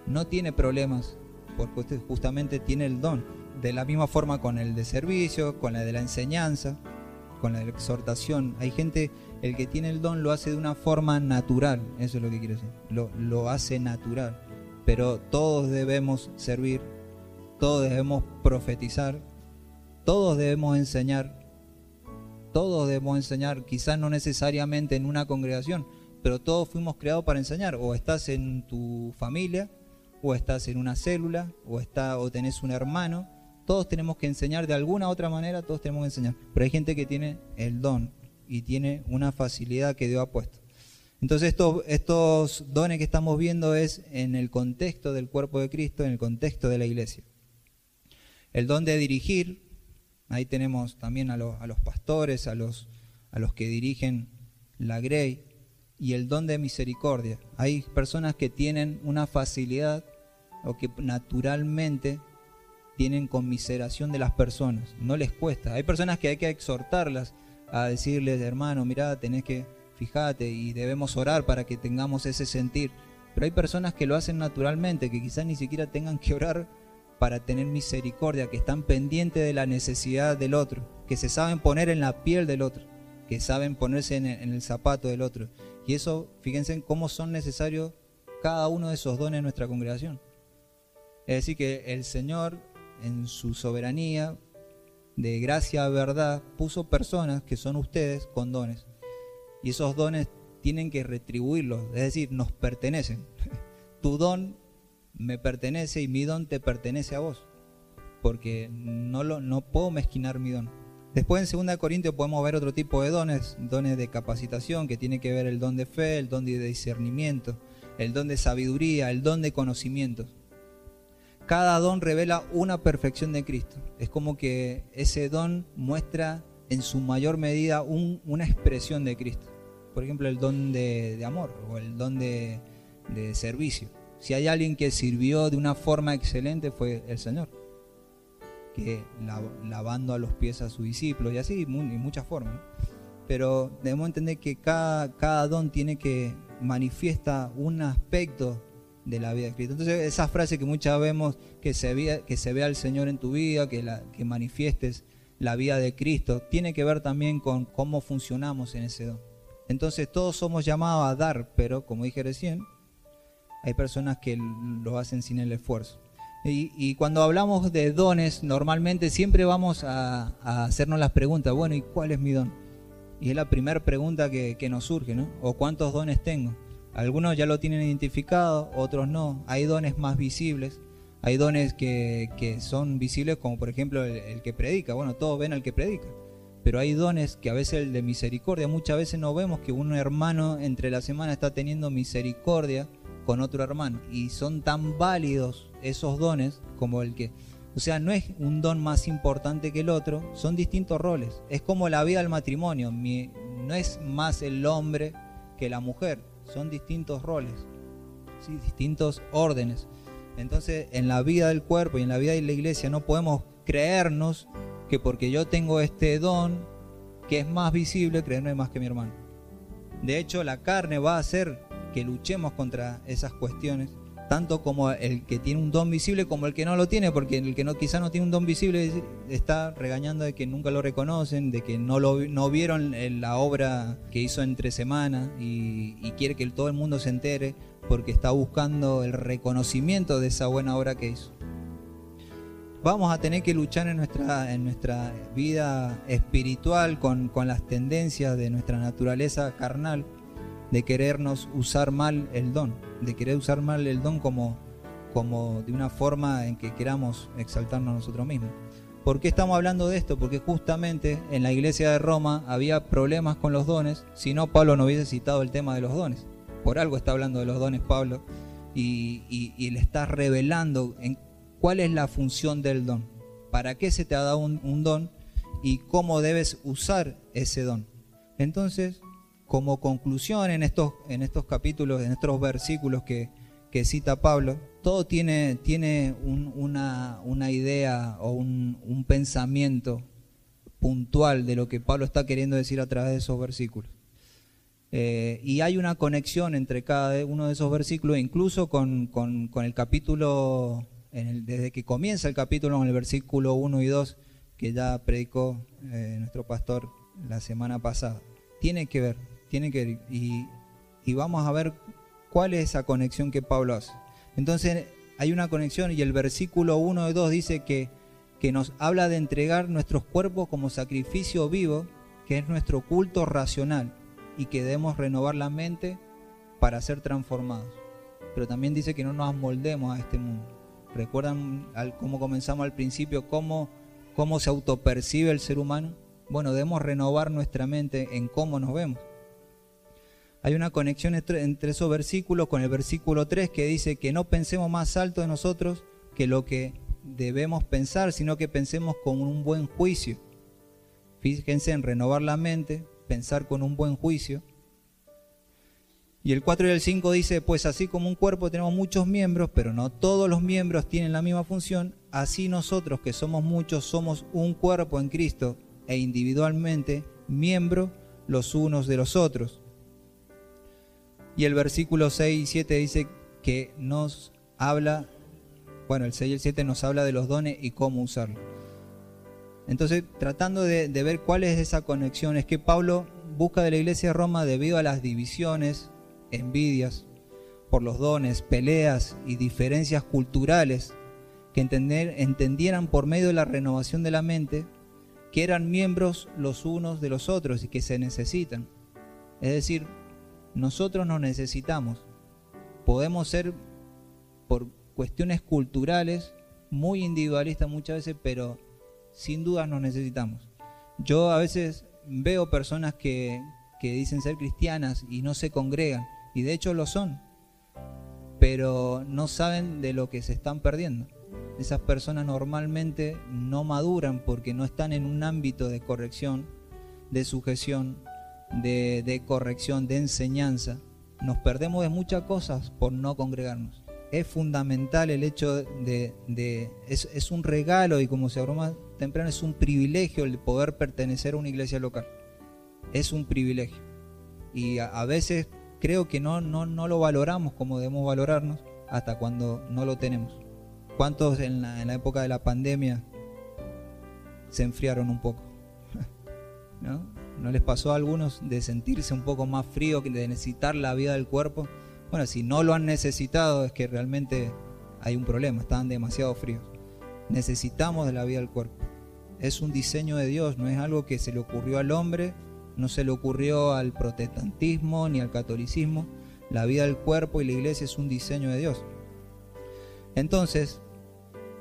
no tiene problemas, porque usted justamente tiene el don. De la misma forma con el de servicio, con la de la enseñanza, con la de la exhortación. Hay gente, el que tiene el don lo hace de una forma natural, eso es lo que quiero decir, lo hace natural. Pero todos debemos servir, todos debemos profetizar, todos debemos enseñar, quizás no necesariamente en una congregación, pero todos fuimos creados para enseñar. O estás en tu familia, o estás en una célula, o tenés un hermano. Todos tenemos que enseñar de alguna u otra manera, todos tenemos que enseñar. Pero hay gente que tiene el don y tiene una facilidad que Dios ha puesto. Entonces estos dones que estamos viendo es en el contexto del cuerpo de Cristo, en el contexto de la iglesia. El don de dirigir, ahí tenemos también a los pastores, a los que dirigen la Grey, y el don de misericordia. Hay personas que tienen una facilidad o que naturalmente tienen conmiseración de las personas, no les cuesta. Hay personas que hay que exhortarlas a decirles, hermano, mirá, tenés que fijate y debemos orar para que tengamos ese sentir. Pero hay personas que lo hacen naturalmente, que quizás ni siquiera tengan que orar para tener misericordia, que están pendientes de la necesidad del otro, que se saben poner en la piel del otro, que saben ponerse en el zapato del otro. Y eso, fíjense en cómo son necesarios cada uno de esos dones en nuestra congregación. Es decir, que el Señor, en su soberanía, de gracia a verdad, puso personas que son ustedes con dones. Y esos dones tienen que retribuirlos, es decir, nos pertenecen. Tu don me pertenece y mi don te pertenece a vos, porque no puedo mezquinar mi don. Después en 2 Corintios podemos ver otro tipo de dones de capacitación, que tiene que ver el don de fe, el don de discernimiento, el don de sabiduría, el don de conocimiento. Cada don revela una perfección de Cristo. Es como que ese don muestra en su mayor medida una expresión de Cristo. Por ejemplo, el don de amor o el don de servicio. Si hay alguien que sirvió de una forma excelente fue el Señor, que lavando a los pies a sus discípulos y así, en muchas formas, ¿no? Pero debemos entender que cada don tiene que manifiesta un aspecto de la vida de Cristo. Entonces esa frase que muchas vemos, que se vea al Señor en tu vida, que manifiestes la vida de Cristo, tiene que ver también con cómo funcionamos en ese don. Entonces todos somos llamados a dar, pero como dije recién, hay personas que lo hacen sin el esfuerzo. Y cuando hablamos de dones, normalmente siempre vamos a hacernos las preguntas, bueno, ¿y cuál es mi don? Y es la primera pregunta que nos surge, ¿no? ¿O cuántos dones tengo? Algunos ya lo tienen identificado, otros no. Hay dones más visibles, hay dones que son visibles, como por ejemplo el que predica. Bueno, todos ven al que predica, pero hay dones que a veces el de misericordia, muchas veces no vemos que un hermano entre la semana está teniendo misericordia con otro hermano, y son tan válidos esos dones como el que, o sea, no es un don más importante que el otro, son distintos roles. Es como la vida del matrimonio, no es más el hombre que la mujer, son distintos roles, ¿sí? Distintos órdenes. Entonces, en la vida del cuerpo y en la vida de la iglesia no podemos creernos que porque yo tengo este don que es más visible, creerme más que mi hermano. De hecho, la carne va a hacer que luchemos contra esas cuestiones, tanto como el que tiene un don visible como el que no lo tiene, porque el que quizá no tiene un don visible está regañando de que nunca lo reconocen, de que no vieron la obra que hizo entre semana y quiere que todo el mundo se entere porque está buscando el reconocimiento de esa buena obra que hizo. Vamos a tener que luchar en nuestra vida espiritual con las tendencias de nuestra naturaleza carnal, de querernos usar mal el don, de querer usar mal el don como de una forma en que queramos exaltarnos a nosotros mismos. ¿Por qué estamos hablando de esto? Porque justamente en la iglesia de Roma había problemas con los dones, si no Pablo no hubiese citado el tema de los dones. Por algo está hablando de los dones Pablo y le está revelando en cuál es la función del don, para qué se te ha dado un don y cómo debes usar ese don. Entonces, como conclusión en estos capítulos, en estos versículos que cita Pablo, todo tiene una idea o un pensamiento puntual de lo que Pablo está queriendo decir a través de esos versículos. Y hay una conexión entre cada uno de esos versículos, incluso con el capítulo, desde que comienza el capítulo en el versículo 1 y 2, que ya predicó nuestro pastor la semana pasada. Tiene que ver, y vamos a ver cuál es esa conexión que Pablo hace. Entonces hay una conexión, y el versículo 1 y 2 dice que nos habla de entregar nuestros cuerpos como sacrificio vivo, que es nuestro culto racional, y que debemos renovar la mente para ser transformados. Pero también dice que no nos amoldemos a este mundo. ¿Recuerdan cómo comenzamos al principio? ¿Cómo se autopercibe el ser humano? Bueno, debemos renovar nuestra mente en cómo nos vemos. Hay una conexión entre esos versículos con el versículo 3, que dice que no pensemos más alto de nosotros que lo que debemos pensar, sino que pensemos con un buen juicio. Fíjense en renovar la mente, pensar con un buen juicio. Y el 4 y el 5 dice, pues así como un cuerpo tenemos muchos miembros, pero no todos los miembros tienen la misma función, así nosotros que somos muchos somos un cuerpo en Cristo e individualmente miembros los unos de los otros. Y el versículo 6 y 7 dice que nos habla, bueno, el 6 y el 7 nos habla de los dones y cómo usarlos. Entonces, tratando de ver cuál es esa conexión, es que Pablo busca de la iglesia de Roma, debido a las divisiones, envidias por los dones, peleas y diferencias culturales, que entendieran por medio de la renovación de la mente que eran miembros los unos de los otros y que se necesitan. Es decir, nosotros nos necesitamos. Podemos ser, por cuestiones culturales, muy individualistas muchas veces, pero sin duda nos necesitamos. Yo a veces veo personas que dicen ser cristianas y no se congregan, y de hecho lo son, pero no saben de lo que se están perdiendo. Esas personas normalmente no maduran porque no están en un ámbito de corrección, de sujeción, de corrección, de enseñanza. Nos perdemos de muchas cosas por no congregarnos. Es fundamental el hecho es un regalo, y como se habló más temprano, es un privilegio el poder pertenecer a una iglesia local. Es un privilegio. Y a veces creo que no lo valoramos como debemos valorarnos hasta cuando no lo tenemos. ¿Cuántos en la época de la pandemia se enfriaron un poco? ¿No les pasó a algunos de sentirse un poco más frío, de necesitar la vida del cuerpo? Bueno, si no lo han necesitado es que realmente hay un problema, estaban demasiado fríos. Necesitamos de la vida del cuerpo. Es un diseño de Dios, no es algo que se le ocurrió al hombre, no se le ocurrió al protestantismo ni al catolicismo. La vida del cuerpo y la iglesia es un diseño de Dios. Entonces,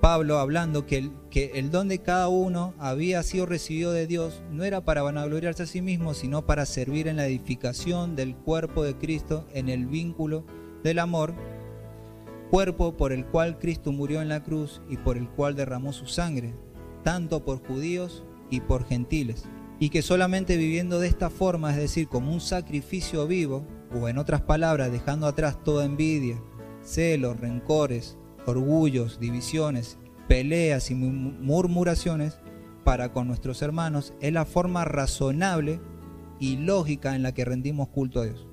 Pablo hablando que el don de cada uno había sido recibido de Dios, no era para vanagloriarse a sí mismo, sino para servir en la edificación del cuerpo de Cristo en el vínculo del amor, cuerpo por el cual Cristo murió en la cruz y por el cual derramó su sangre, tanto por judíos y por gentiles. Y que solamente viviendo de esta forma, es decir, como un sacrificio vivo, o en otras palabras, dejando atrás toda envidia, celos, rencores, orgullos, divisiones, peleas y murmuraciones para con nuestros hermanos, es la forma razonable y lógica en la que rendimos culto a Dios.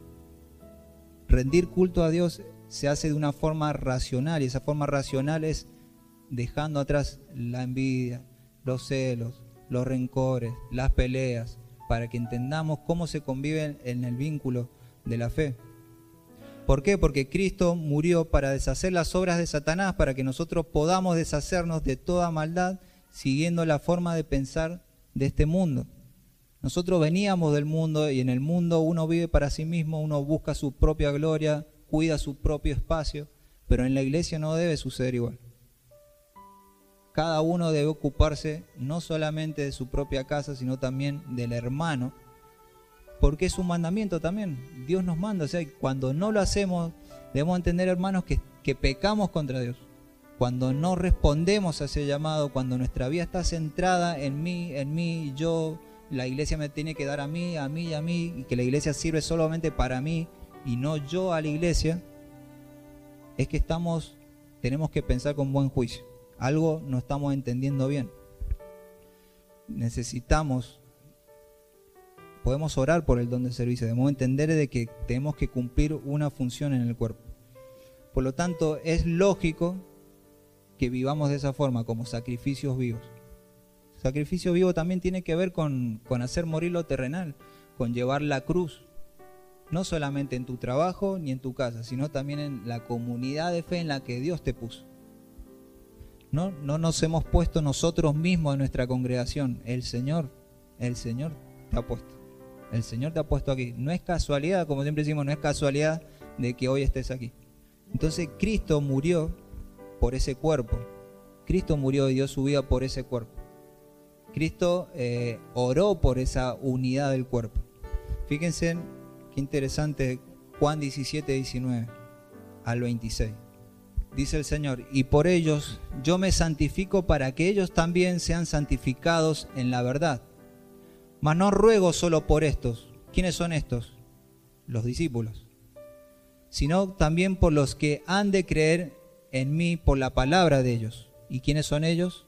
Rendir culto a Dios se hace de una forma racional, y esa forma racional es dejando atrás la envidia, los celos, los rencores, las peleas, para que entendamos cómo se convive en el vínculo de la fe. ¿Por qué? Porque Cristo murió para deshacer las obras de Satanás, para que nosotros podamos deshacernos de toda maldad siguiendo la forma de pensar de este mundo. Nosotros veníamos del mundo, y en el mundo uno vive para sí mismo, uno busca su propia gloria, cuida su propio espacio, pero en la iglesia no debe suceder igual. Cada uno debe ocuparse no solamente de su propia casa, sino también del hermano, porque es un mandamiento también. Dios nos manda, o sea, cuando no lo hacemos, debemos entender, hermanos, que pecamos contra Dios. Cuando no respondemos a ese llamado, cuando nuestra vida está centrada en mí, yo, la iglesia me tiene que dar a mí, y que la iglesia sirve solamente para mí y no yo a la iglesia, es que tenemos que pensar con buen juicio. Algo no estamos entendiendo bien. Podemos orar por el don de servicio, debemos entender de que tenemos que cumplir una función en el cuerpo. Por lo tanto, es lógico que vivamos de esa forma, como sacrificios vivos. Sacrificio vivo también tiene que ver con hacer morir lo terrenal, con llevar la cruz, no solamente en tu trabajo ni en tu casa, sino también en la comunidad de fe en la que Dios te puso. No nos hemos puesto nosotros mismos en nuestra congregación, el Señor te ha puesto. El Señor te ha puesto aquí. No es casualidad, como siempre decimos, no es casualidad de que hoy estés aquí. Entonces Cristo murió por ese cuerpo. Cristo murió y dio su vida por ese cuerpo. Cristo oró por esa unidad del cuerpo. Fíjense qué interesante, Juan 17, 19 al 26. Dice el Señor: y por ellos yo me santifico para que ellos también sean santificados en la verdad. Mas no ruego solo por estos. ¿Quiénes son estos? Los discípulos. Sino también por los que han de creer en mí por la palabra de ellos. ¿Y quiénes son ellos?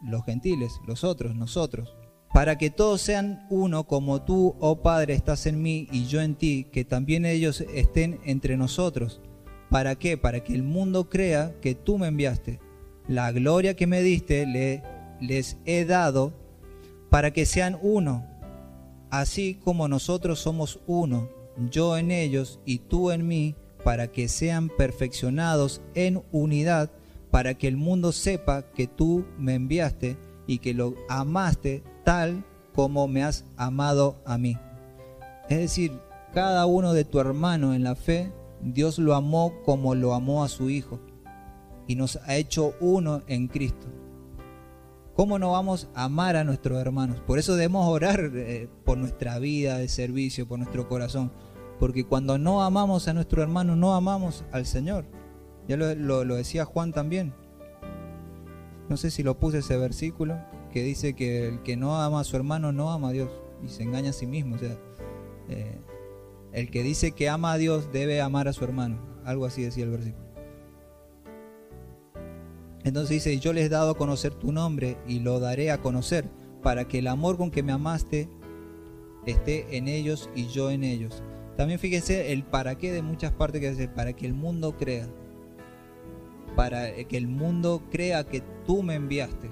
Los gentiles, los otros, nosotros. Para que todos sean uno, como tú, oh Padre, estás en mí y yo en ti, que también ellos estén entre nosotros. ¿Para qué? Para que el mundo crea que tú me enviaste. La gloria que me diste les he dado, para que sean uno, así como nosotros somos uno, yo en ellos y tú en mí, para que sean perfeccionados en unidad, para que el mundo sepa que tú me enviaste y que lo amaste tal como me has amado a mí. Es decir, cada uno de tu hermano en la fe, Dios lo amó como lo amó a su Hijo y nos ha hecho uno en Cristo. ¿Cómo no vamos a amar a nuestros hermanos? Por eso debemos orar por nuestra vida de servicio, por nuestro corazón. Porque cuando no amamos a nuestro hermano, no amamos al Señor. Ya lo decía Juan también. No sé si lo puse ese versículo, que dice que el que no ama a su hermano no ama a Dios y se engaña a sí mismo. O sea, el que dice que ama a Dios debe amar a su hermano. Algo así decía el versículo. Entonces dice: yo les he dado a conocer tu nombre y lo daré a conocer, para que el amor con que me amaste esté en ellos y yo en ellos. También fíjense el para qué de muchas partes que dice: para que el mundo crea. Para que el mundo crea que tú me enviaste.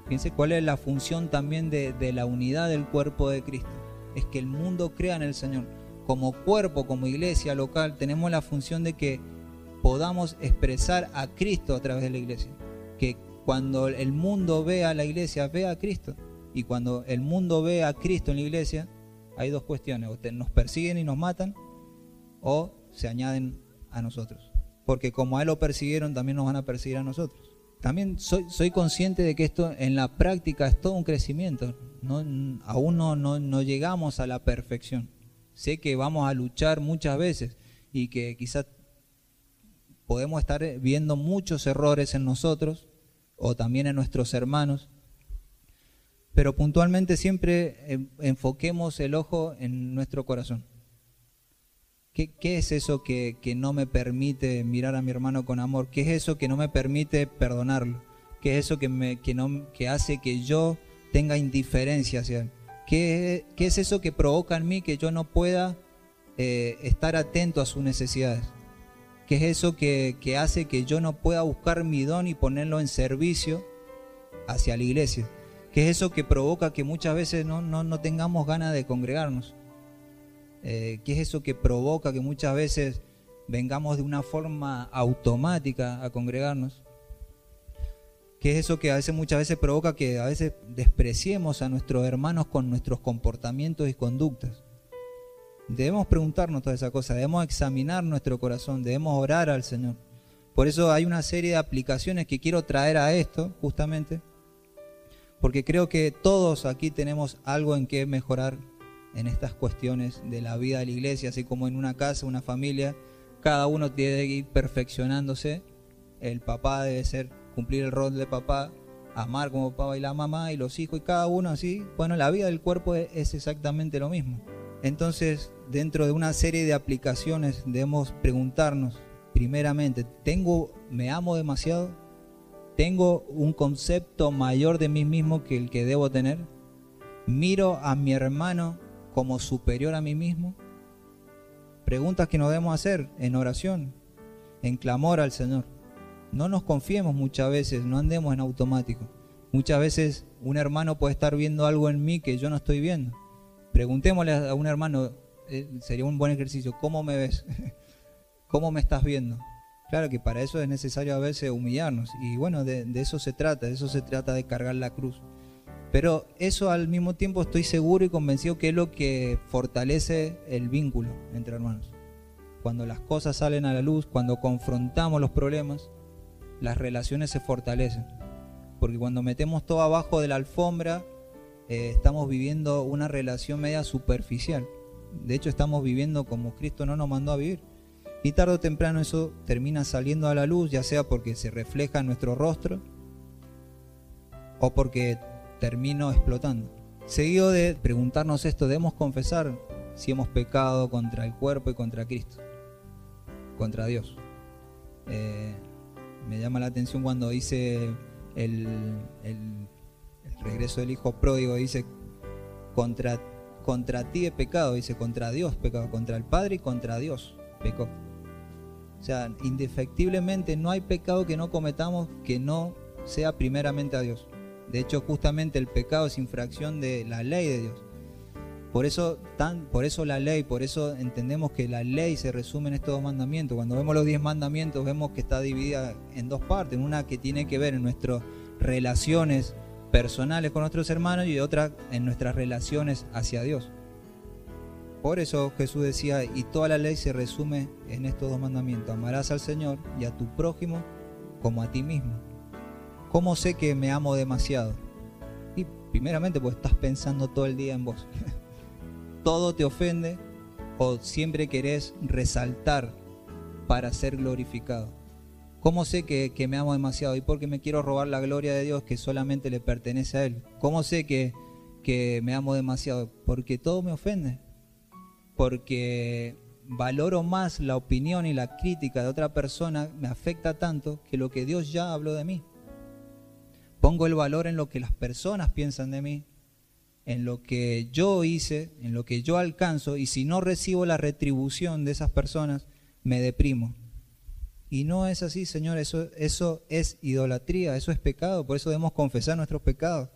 Fíjense cuál es la función también de la unidad del cuerpo de Cristo. Es que el mundo crea en el Señor. Como cuerpo, como iglesia local, tenemos la función de que podamos expresar a Cristo a través de la iglesia. Que cuando el mundo vea a la iglesia, vea a Cristo. Y cuando el mundo ve a Cristo en la iglesia, hay dos cuestiones: o nos persiguen y nos matan, o se añaden a nosotros. Porque como a Él lo persiguieron, también nos van a perseguir a nosotros. también soy consciente de que esto en la práctica es todo un crecimiento. Aún no llegamos a la perfección. Sé que vamos a luchar muchas veces y que quizás podemos estar viendo muchos errores en nosotros o también en nuestros hermanos, pero puntualmente siempre enfoquemos el ojo en nuestro corazón. ¿Qué es eso que no me permite mirar a mi hermano con amor? ¿Qué es eso que no me permite perdonarlo? ¿Qué es eso que hace que yo tenga indiferencia hacia él? ¿Qué es eso que provoca en mí que yo no pueda estar atento a sus necesidades? ¿Qué es eso que hace que yo no pueda buscar mi don y ponerlo en servicio hacia la iglesia? ¿Qué es eso que provoca que muchas veces no tengamos ganas de congregarnos? ¿Qué es eso que provoca que muchas veces vengamos de una forma automática a congregarnos? ¿Qué es eso que muchas veces provoca que a veces despreciemos a nuestros hermanos con nuestros comportamientos y conductas? Debemos preguntarnos todas esas cosas, debemos examinar nuestro corazón, debemos orar al Señor. Por eso hay una serie de aplicaciones que quiero traer a esto, justamente, porque creo que todos aquí tenemos algo en que mejorar en estas cuestiones de la vida de la iglesia, así como en una casa, una familia, cada uno tiene que ir perfeccionándose. El papá debe cumplir el rol de papá, amar como papá y la mamá, y los hijos, y cada uno así. Bueno, la vida del cuerpo es exactamente lo mismo. Entonces, dentro de una serie de aplicaciones debemos preguntarnos, primeramente, ¿me amo demasiado? ¿Tengo un concepto mayor de mí mismo que el que debo tener? ¿Miro a mi hermano como superior a mí mismo? Preguntas que nos debemos hacer en oración, en clamor al Señor. No nos confiemos muchas veces, no andemos en automático. Muchas veces un hermano puede estar viendo algo en mí que yo no estoy viendo. Preguntémosle a un hermano, sería un buen ejercicio, ¿cómo me ves? ¿Cómo me estás viendo? Claro que para eso es necesario a veces humillarnos. Y bueno, de eso se trata, de cargar la cruz. Pero eso al mismo tiempo estoy seguro y convencido que es lo que fortalece el vínculo entre hermanos. Cuando las cosas salen a la luz, cuando confrontamos los problemas, las relaciones se fortalecen. Porque cuando metemos todo abajo de la alfombra, estamos viviendo una relación media superficial. De hecho, estamos viviendo como Cristo no nos mandó a vivir. Y tarde o temprano eso termina saliendo a la luz, ya sea porque se refleja en nuestro rostro o porque termino explotando. Seguido de preguntarnos esto, debemos confesar si hemos pecado contra el cuerpo y contra Cristo, contra Dios. Me llama la atención cuando dice el regreso del hijo pródigo, dice contra ti he pecado, dice contra Dios pecado, contra el Padre y contra Dios pecó. O sea, indefectiblemente no hay pecado que no cometamos que no sea primeramente a Dios. De hecho, justamente el pecado es infracción de la ley de Dios. Por eso la ley, por eso entendemos que la ley se resume en estos dos mandamientos. Cuando vemos los 10 mandamientos, vemos que está dividida en dos partes. Una que tiene que ver en nuestras relaciones personales con nuestros hermanos y otra en nuestras relaciones hacia Dios. Por eso Jesús decía, y toda la ley se resume en estos dos mandamientos: amarás al Señor y a tu prójimo como a ti mismo. ¿Cómo sé que me amo demasiado? Y primeramente pues estás pensando todo el día en vos. Todo te ofende o siempre querés resaltar para ser glorificado. ¿Cómo sé que me amo demasiado? Y porque me quiero robar la gloria de Dios que solamente le pertenece a Él. ¿Cómo sé que me amo demasiado? Porque todo me ofende. Porque valoro más la opinión y la crítica de otra persona, me afecta tanto que lo que Dios ya habló de mí. Pongo el valor en lo que las personas piensan de mí, en lo que yo hice, en lo que yo alcanzo, y si no recibo la retribución de esas personas, me deprimo. Y no es así, Señor, eso es idolatría, eso es pecado, por eso debemos confesar nuestros pecados.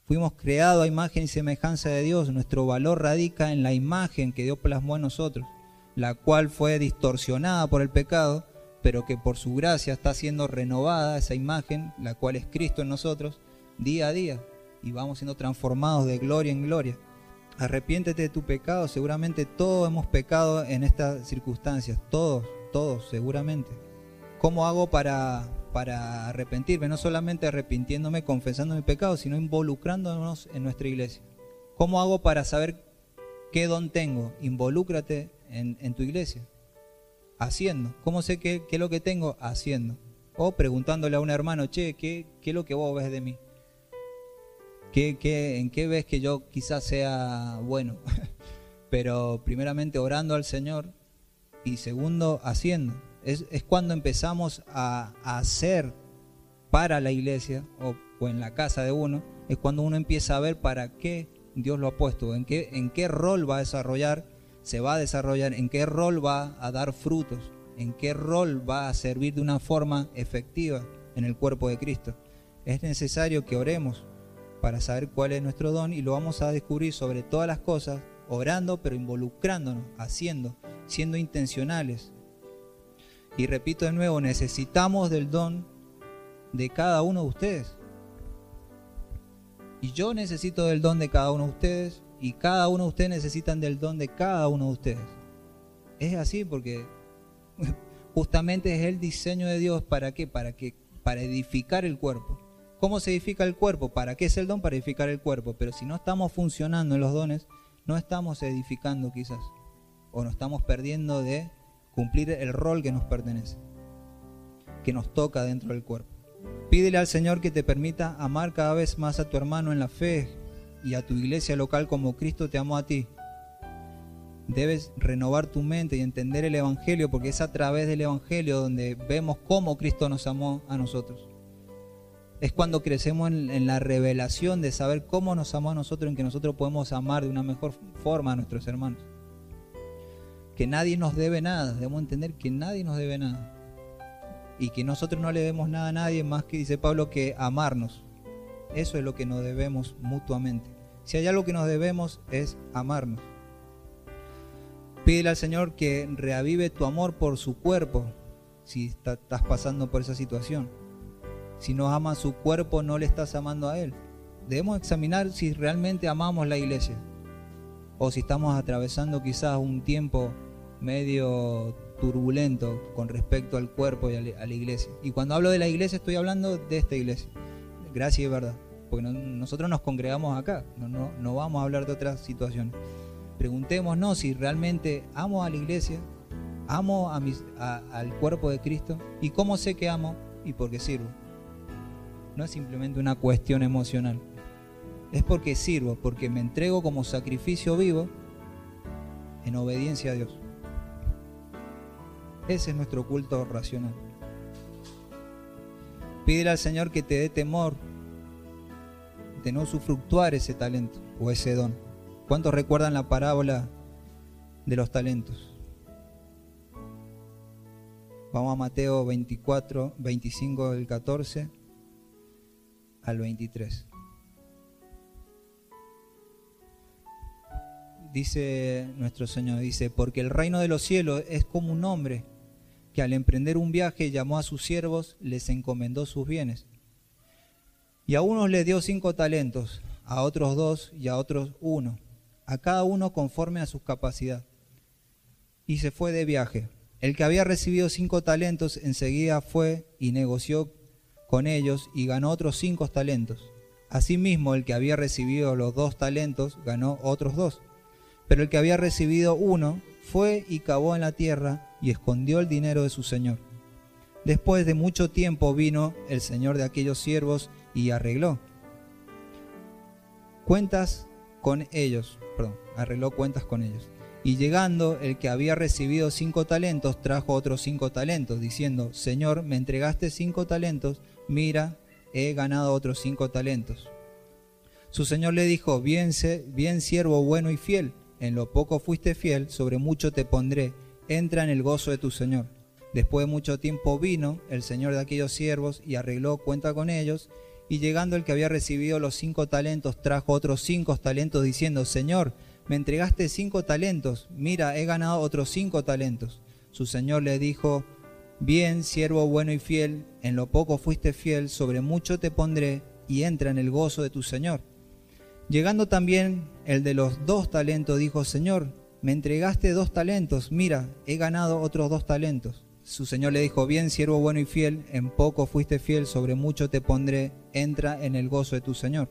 Fuimos creados a imagen y semejanza de Dios, nuestro valor radica en la imagen que Dios plasmó en nosotros, la cual fue distorsionada por el pecado, pero que por su gracia está siendo renovada esa imagen, la cual es Cristo en nosotros, día a día, y vamos siendo transformados de gloria en gloria. Arrepiéntete de tu pecado, seguramente todos hemos pecado en estas circunstancias, todos seguramente. ¿Cómo hago para para arrepentirme, no solamente arrepintiéndome, confesando mi pecado, sino involucrándonos en nuestra iglesia. ¿Cómo hago para saber qué don tengo? Involúcrate en tu iglesia, haciendo. ¿Cómo sé qué es lo que tengo? Haciendo. O preguntándole a un hermano, che, ¿qué es lo que vos ves de mí? ¿En qué ves que yo quizás sea bueno? Pero primeramente orando al Señor y segundo haciendo. Es cuando empezamos a hacer para la iglesia o en la casa de uno, es cuando uno empieza a ver para qué Dios lo ha puesto, en qué rol va a desarrollar, se va a desarrollar, en qué rol va a dar frutos, en qué rol va a servir de una forma efectiva en el cuerpo de Cristo. Es necesario que oremos para saber cuál es nuestro don y lo vamos a descubrir sobre todas las cosas, orando pero involucrándonos, haciendo, siendo intencionales. Y repito de nuevo, necesitamos del don de cada uno de ustedes. Y yo necesito del don de cada uno de ustedes y cada uno de ustedes necesitan del don de cada uno de ustedes. Es así porque justamente es el diseño de Dios. ¿Para qué? Para edificar el cuerpo. ¿Cómo se edifica el cuerpo? ¿Para qué es el don? Para edificar el cuerpo. Pero si no estamos funcionando en los dones, no estamos edificando quizás. O nos estamos perdiendo de cumplir el rol que nos pertenece, que nos toca dentro del cuerpo. Pídele al Señor que te permita amar cada vez más a tu hermano en la fe y a tu iglesia local como Cristo te amó a ti. Debes renovar tu mente y entender el Evangelio, porque es a través del Evangelio donde vemos cómo Cristo nos amó a nosotros. Es cuando crecemos en la revelación de saber cómo nos amó a nosotros, en que nosotros podemos amar de una mejor forma a nuestros hermanos. Que nadie nos debe nada, debemos entender que nadie nos debe nada. Y que nosotros no le debemos nada a nadie más que, dice Pablo, que amarnos. Eso es lo que nos debemos mutuamente. Si hay algo que nos debemos es amarnos. Pídele al Señor que reavive tu amor por su cuerpo, si estás pasando por esa situación. Si no amas su cuerpo, no le estás amando a Él. Debemos examinar si realmente amamos la iglesia. O si estamos atravesando quizás un tiempo medio turbulento con respecto al cuerpo y a la iglesia. Y cuando hablo de la iglesia estoy hablando de esta iglesia, gracia y verdad, porque nosotros nos congregamos acá, no vamos a hablar de otras situaciones. Preguntémonos si realmente amo a la iglesia, amo al cuerpo de Cristo, y cómo sé que amo y porque sirvo. No es simplemente una cuestión emocional, es porque sirvo, porque me entrego como sacrificio vivo en obediencia a Dios. Ese es nuestro culto racional. Pídele al Señor que te dé temor de no usufructuar ese talento o ese don. ¿Cuántos recuerdan la parábola de los talentos? Vamos a Mateo 24, 25 del 14 al 23. Dice nuestro Señor, dice, porque el reino de los cielos es como un hombre que al emprender un viaje llamó a sus siervos, les encomendó sus bienes. Y a unos les dio 5 talentos, a otros 2 y a otros 1, a cada uno conforme a su capacidad. Y se fue de viaje. El que había recibido 5 talentos enseguida fue y negoció con ellos y ganó otros 5 talentos. Asimismo, el que había recibido los 2 talentos ganó otros 2. Pero el que había recibido 1 fue y cavó en la tierra y escondió el dinero de su señor. Después de mucho tiempo vino el señor de aquellos siervos y arregló cuentas con ellos. Y llegando el que había recibido 5 talentos, trajo otros 5 talentos, diciendo, Señor, me entregaste 5 talentos, mira, he ganado otros 5 talentos. Su señor le dijo, bien siervo bueno y fiel, en lo poco fuiste fiel, sobre mucho te pondré, entra en el gozo de tu señor. Después de mucho tiempo vino el señor de aquellos siervos y arregló cuenta con ellos, y llegando el que había recibido los 5 talentos, trajo otros 5 talentos, diciendo, Señor, me entregaste 5 talentos, mira, he ganado otros 5 talentos. Su señor le dijo, bien, siervo bueno y fiel, en lo poco fuiste fiel, sobre mucho te pondré, y entra en el gozo de tu señor. Llegando también el de los 2 talentos, dijo, Señor, me entregaste 2 talentos, mira, he ganado otros 2 talentos. su señor le dijo: bien, siervo bueno y fiel, en poco fuiste fiel, sobre mucho te pondré, entra en el gozo de tu señor.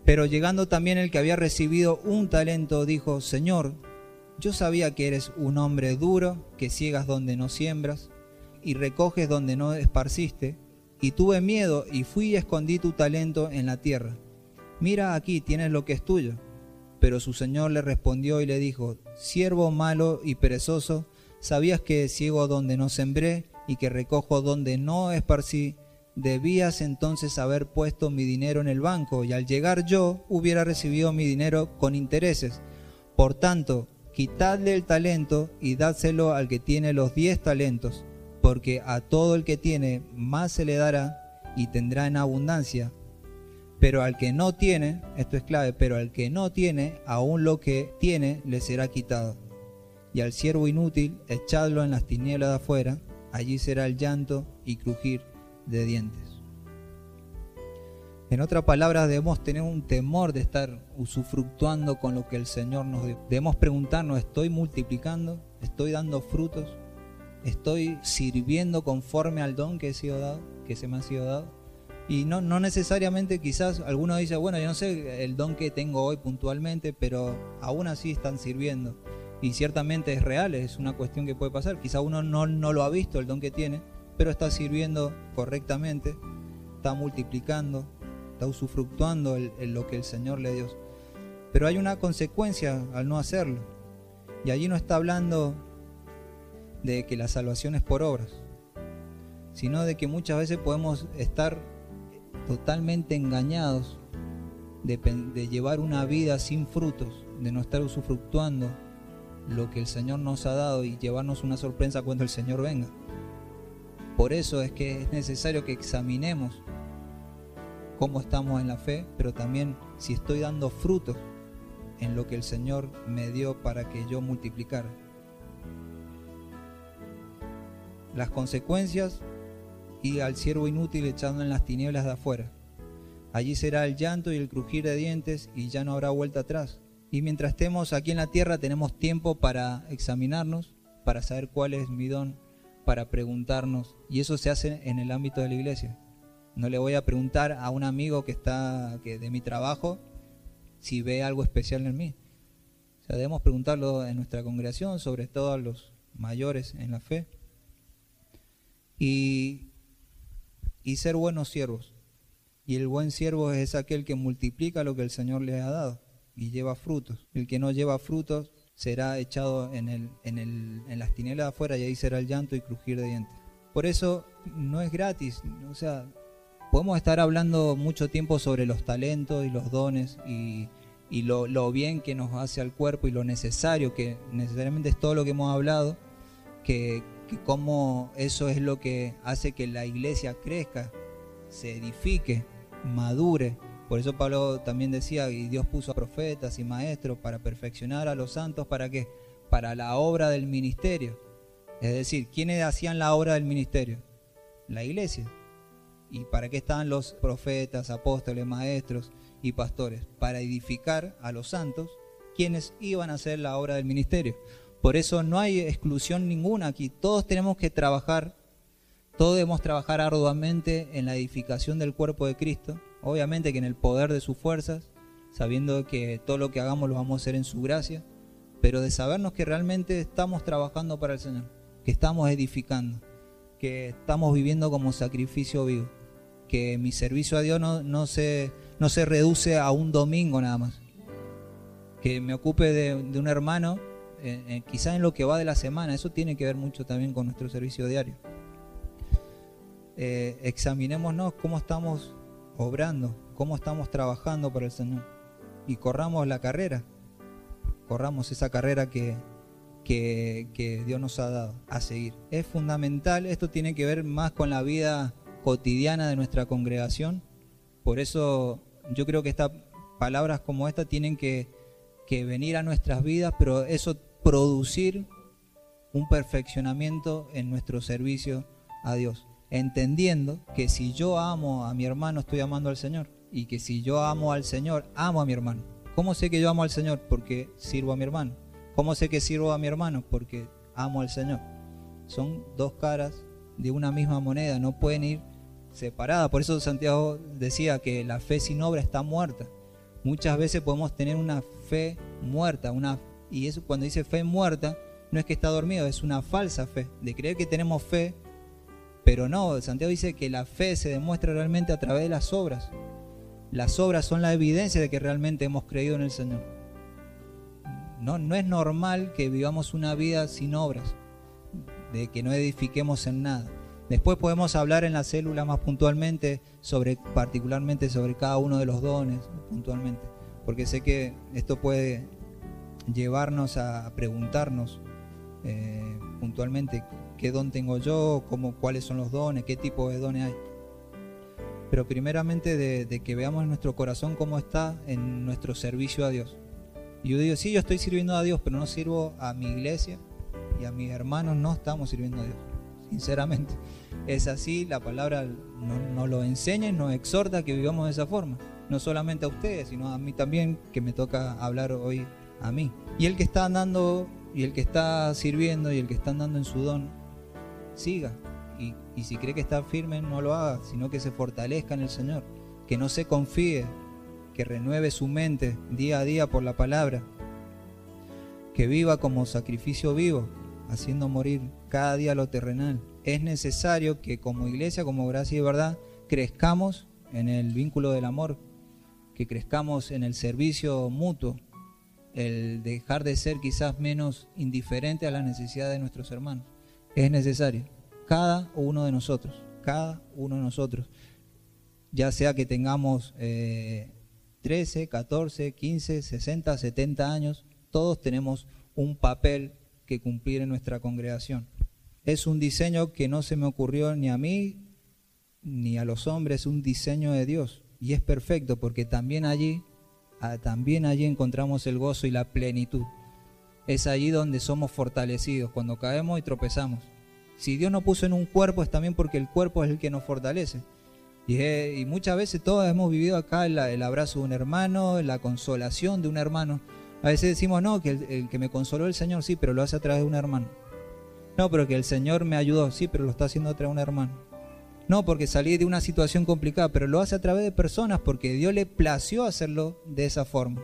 Pero llegando también el que había recibido un talento, dijo: Señor, yo sabía que eres un hombre duro, que ciegas donde no siembras y recoges donde no esparciste, y tuve miedo y fui y escondí tu talento en la tierra. Mira, aquí tienes lo que es tuyo. Pero su señor le respondió y le dijo: siervo malo y perezoso, sabías que ciego donde no sembré y que recojo donde no esparcí. Debías entonces haber puesto mi dinero en el banco, y al llegar yo hubiera recibido mi dinero con intereses. Por tanto, quitadle el talento y dádselo al que tiene los 10 talentos, porque a todo el que tiene más se le dará y tendrá en abundancia. Pero al que no tiene, esto es clave, pero al que no tiene, aún lo que tiene le será quitado. Y al siervo inútil, echadlo en las tinieblas de afuera, allí será el llanto y crujir de dientes. En otras palabras, debemos tener un temor de estar usufructuando con lo que el Señor nos dio. Debemos preguntarnos: ¿estoy multiplicando? ¿Estoy dando frutos? ¿Estoy sirviendo conforme al don que he sido dado, que se me ha sido dado? Y no necesariamente, quizás alguno dice: bueno, yo no sé el don que tengo hoy puntualmente, pero aún así están sirviendo. Y ciertamente es real, es una cuestión que puede pasar. Quizás uno no lo ha visto, el don que tiene, pero está sirviendo correctamente, está multiplicando, está usufructuando en lo que el Señor le dio. Pero hay una consecuencia al no hacerlo. Y allí no está hablando de que la salvación es por obras, sino de que muchas veces podemos estar totalmente engañados de llevar una vida sin frutos, de no estar usufructuando lo que el Señor nos ha dado y llevarnos una sorpresa cuando el Señor venga. Por eso es que es necesario que examinemos cómo estamos en la fe, pero también si estoy dando frutos en lo que el Señor me dio para que yo multiplicara. Las consecuencias: y al siervo inútil echado en las tinieblas de afuera. Allí será el llanto y el crujir de dientes, y ya no habrá vuelta atrás. Y mientras estemos aquí en la tierra tenemos tiempo para examinarnos, para saber cuál es mi don, para preguntarnos, y eso se hace en el ámbito de la iglesia. No le voy a preguntar a un amigo que de mi trabajo si ve algo especial en mí. O sea, debemos preguntarlo en nuestra congregación, sobre todo a los mayores en la fe, y ser buenos siervos. Y el buen siervo es aquel que multiplica lo que el Señor le ha dado y lleva frutos. El que no lleva frutos será echado en las tinieblas de afuera, y ahí será el llanto y crujir de dientes. Por eso no es gratis. O sea, podemos estar hablando mucho tiempo sobre los talentos y los dones y lo bien que nos hace al cuerpo, y lo necesario que necesariamente es todo lo que hemos hablado, que cómo eso es lo que hace que la iglesia crezca, se edifique, madure. Por eso Pablo también decía: y Dios puso a profetas y maestros para perfeccionar a los santos. ¿Para qué? Para la obra del ministerio. Es decir, ¿quiénes hacían la obra del ministerio? La iglesia. ¿Y para qué estaban los profetas, apóstoles, maestros y pastores? Para edificar a los santos, quienes iban a hacer la obra del ministerio. Por eso no hay exclusión ninguna aquí. Todos tenemos que trabajar, todos debemos trabajar arduamente en la edificación del cuerpo de Cristo. Obviamente que en el poder de sus fuerzas, sabiendo que todo lo que hagamos lo vamos a hacer en su gracia, pero de sabernos que realmente estamos trabajando para el Señor, que estamos edificando, que estamos viviendo como sacrificio vivo, que mi servicio a Dios no se reduce a un domingo nada más, que me ocupe de un hermano, quizás en lo que va de la semana. Eso tiene que ver mucho también con nuestro servicio diario. Examinémonos cómo estamos obrando, cómo estamos trabajando para el Señor, y corramos la carrera, corramos esa carrera que Dios nos ha dado a seguir. Es fundamental. Esto tiene que ver más con la vida cotidiana de nuestra congregación. Por eso yo creo que estas palabras como esta tienen que venir a nuestras vidas, pero eso producir un perfeccionamiento en nuestro servicio a Dios, entendiendo que si yo amo a mi hermano, estoy amando al Señor, y que si yo amo al Señor, amo a mi hermano. ¿Cómo sé que yo amo al Señor? Porque sirvo a mi hermano. ¿Cómo sé que sirvo a mi hermano? Porque amo al Señor. Son dos caras de una misma moneda, no pueden ir separadas. Por eso Santiago decía que la fe sin obra está muerta. Muchas veces podemos tener una fe muerta, y eso, cuando dice fe muerta, no es que está dormido, es una falsa fe, de creer que tenemos fe, pero no. Santiago dice que la fe se demuestra realmente a través de las obras. Las obras son la evidencia de que realmente hemos creído en el Señor. No es normal que vivamos una vida sin obras, de que no edifiquemos en nada. Después podemos hablar en la célula más puntualmente, particularmente sobre cada uno de los dones, puntualmente, porque sé que esto puede llevarnos a preguntarnos puntualmente qué don tengo yo, cuáles son los dones, qué tipo de dones hay. Pero primeramente de que veamos en nuestro corazón cómo está en nuestro servicio a Dios. Y yo digo, sí, yo estoy sirviendo a Dios, pero no sirvo a mi iglesia y a mis hermanos, no estamos sirviendo a Dios. Sinceramente, es así, la palabra nos lo enseña y nos exhorta a que vivamos de esa forma. No solamente a ustedes, sino a mí también, que me toca hablar hoy a mí. Y el que está andando, y el que está sirviendo, y el que está andando en su don, siga. Y si cree que está firme, no lo haga, sino que se fortalezca en el Señor. Que no se confíe, que renueve su mente día a día por la palabra. Que viva como sacrificio vivo, haciendo morir cada día lo terrenal. Es necesario que como iglesia, como Gracia y Verdad, crezcamos en el vínculo del amor, que crezcamos en el servicio mutuo, el dejar de ser quizás menos indiferente a las necesidades de nuestros hermanos. Es necesario, cada uno de nosotros, ya sea que tengamos 13, 14, 15, 60, 70 años, todos tenemos un papel que cumplir en nuestra congregación. Es un diseño que no se me ocurrió ni a mí ni a los hombres, es un diseño de Dios y es perfecto, porque también allí encontramos el gozo y la plenitud. Es allí donde somos fortalecidos, cuando caemos y tropezamos. Si Dios nos puso en un cuerpo, es también porque el cuerpo es el que nos fortalece. Y muchas veces todos hemos vivido acá el abrazo de un hermano, la consolación de un hermano. A veces decimos, no, que el que me consoló el Señor, sí, pero lo hace a través de un hermano. No, pero que el Señor me ayudó, sí, pero lo está haciendo a través de un hermano. No, porque salí de una situación complicada, pero lo hace a través de personas, porque Dios le plació hacerlo de esa forma.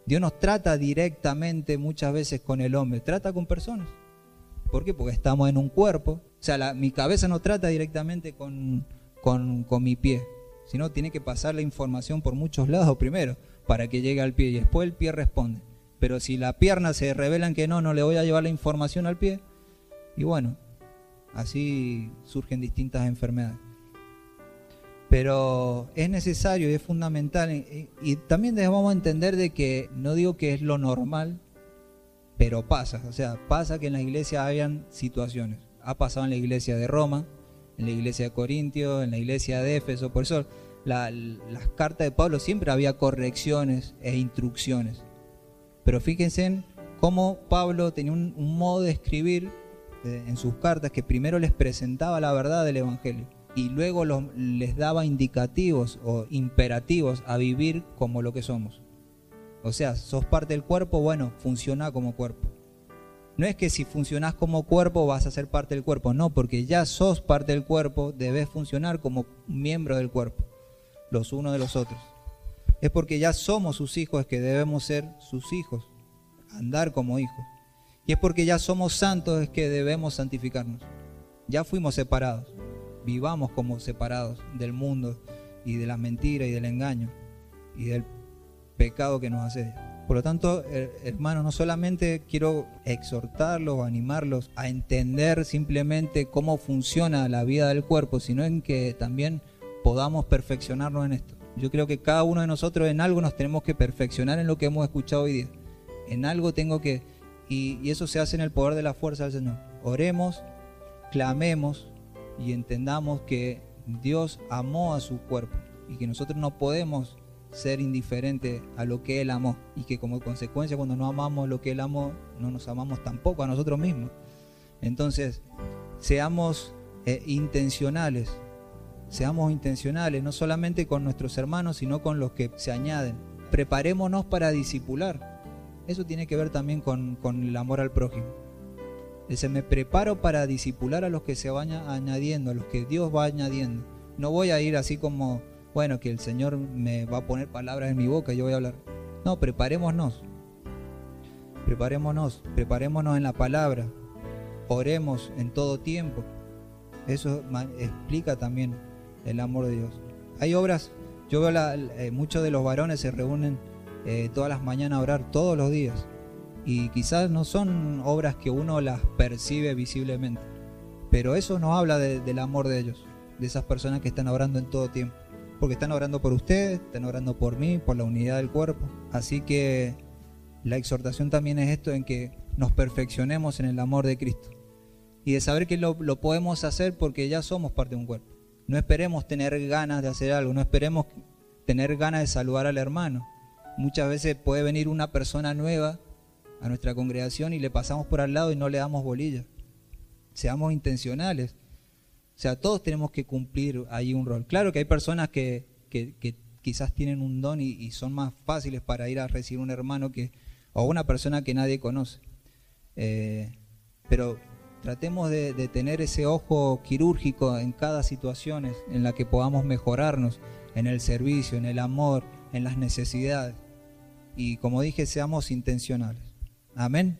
Dios nos trata directamente muchas veces con el hombre, trata con personas. ¿Por qué? Porque estamos en un cuerpo. O sea, mi cabeza no trata directamente con mi pie, sino tiene que pasar la información por muchos lados primero para que llegue al pie y después el pie responde. Pero si la pierna se revelan que no le voy a llevar la información al pie, y bueno, así surgen distintas enfermedades. Pero es necesario y es fundamental, y también debemos entender de que no digo que es lo normal, pero pasa. O sea, pasa que en la iglesia hayan situaciones. Ha pasado en la iglesia de Roma, en la iglesia de Corintios, en la iglesia de Éfeso. Por eso las cartas de Pablo siempre había correcciones e instrucciones. Pero fíjense en cómo Pablo tenía un modo de escribir en sus cartas que primero les presentaba la verdad del Evangelio y luego les daba indicativos o imperativos a vivir como lo que somos. O sea, sos parte del cuerpo, bueno, funciona como cuerpo. No es que si funcionás como cuerpo vas a ser parte del cuerpo, no, porque ya sos parte del cuerpo, debes funcionar como miembro del cuerpo, los unos de los otros. Es porque ya somos sus hijos que debemos ser sus hijos, andar como hijos. Y es porque ya somos santos es que debemos santificarnos. Ya fuimos separados, vivamos como separados del mundo y de la mentira y del engaño y del pecado que nos asedia. Por lo tanto, hermanos, no solamente quiero exhortarlos o animarlos a entender simplemente cómo funciona la vida del cuerpo, sino en que también podamos perfeccionarnos en esto. Yo creo que cada uno de nosotros en algo nos tenemos que perfeccionar en lo que hemos escuchado hoy día. En algo tengo que... Y eso se hace en el poder de la fuerza del Señor. Oremos, clamemos y entendamos que Dios amó a su cuerpo y que nosotros no podemos ser indiferentes a lo que Él amó, y que como consecuencia cuando no amamos lo que Él amó, no nos amamos tampoco a nosotros mismos. Entonces, seamos intencionales, no solamente con nuestros hermanos, sino con los que se añaden. Preparémonos para discipular. Eso tiene que ver también con el amor al prójimo. Dice, me preparo para discipular a los que se vayan añadiendo, a los que Dios va añadiendo. No voy a ir así como, bueno, que el Señor me va a poner palabras en mi boca y yo voy a hablar. No, preparémonos en la palabra, oremos en todo tiempo. Eso explica también el amor de Dios. Hay obras, yo veo muchos de los varones se reúnen todas las mañanas a orar todos los días, y quizás no son obras que uno las percibe visiblemente, pero eso nos habla del amor de ellos, de esas personas que están orando en todo tiempo, porque están orando por ustedes, están orando por mí, por la unidad del cuerpo. Así que la exhortación también es esto, en que nos perfeccionemos en el amor de Cristo y de saber que lo podemos hacer porque ya somos parte de un cuerpo. No esperemos tener ganas de hacer algo, no esperemos tener ganas de saludar al hermano. Muchas veces puede venir una persona nueva a nuestra congregación y le pasamos por al lado y no le damos bolilla. Seamos intencionales. O sea, todos tenemos que cumplir ahí un rol. Claro que hay personas que quizás tienen un don y son más fáciles para ir a recibir un hermano o una persona que nadie conoce. Pero tratemos de tener ese ojo quirúrgico en cada situación en la que podamos mejorarnos, en el servicio, en el amor, en las necesidades. Y como dije, seamos intencionales. Amén.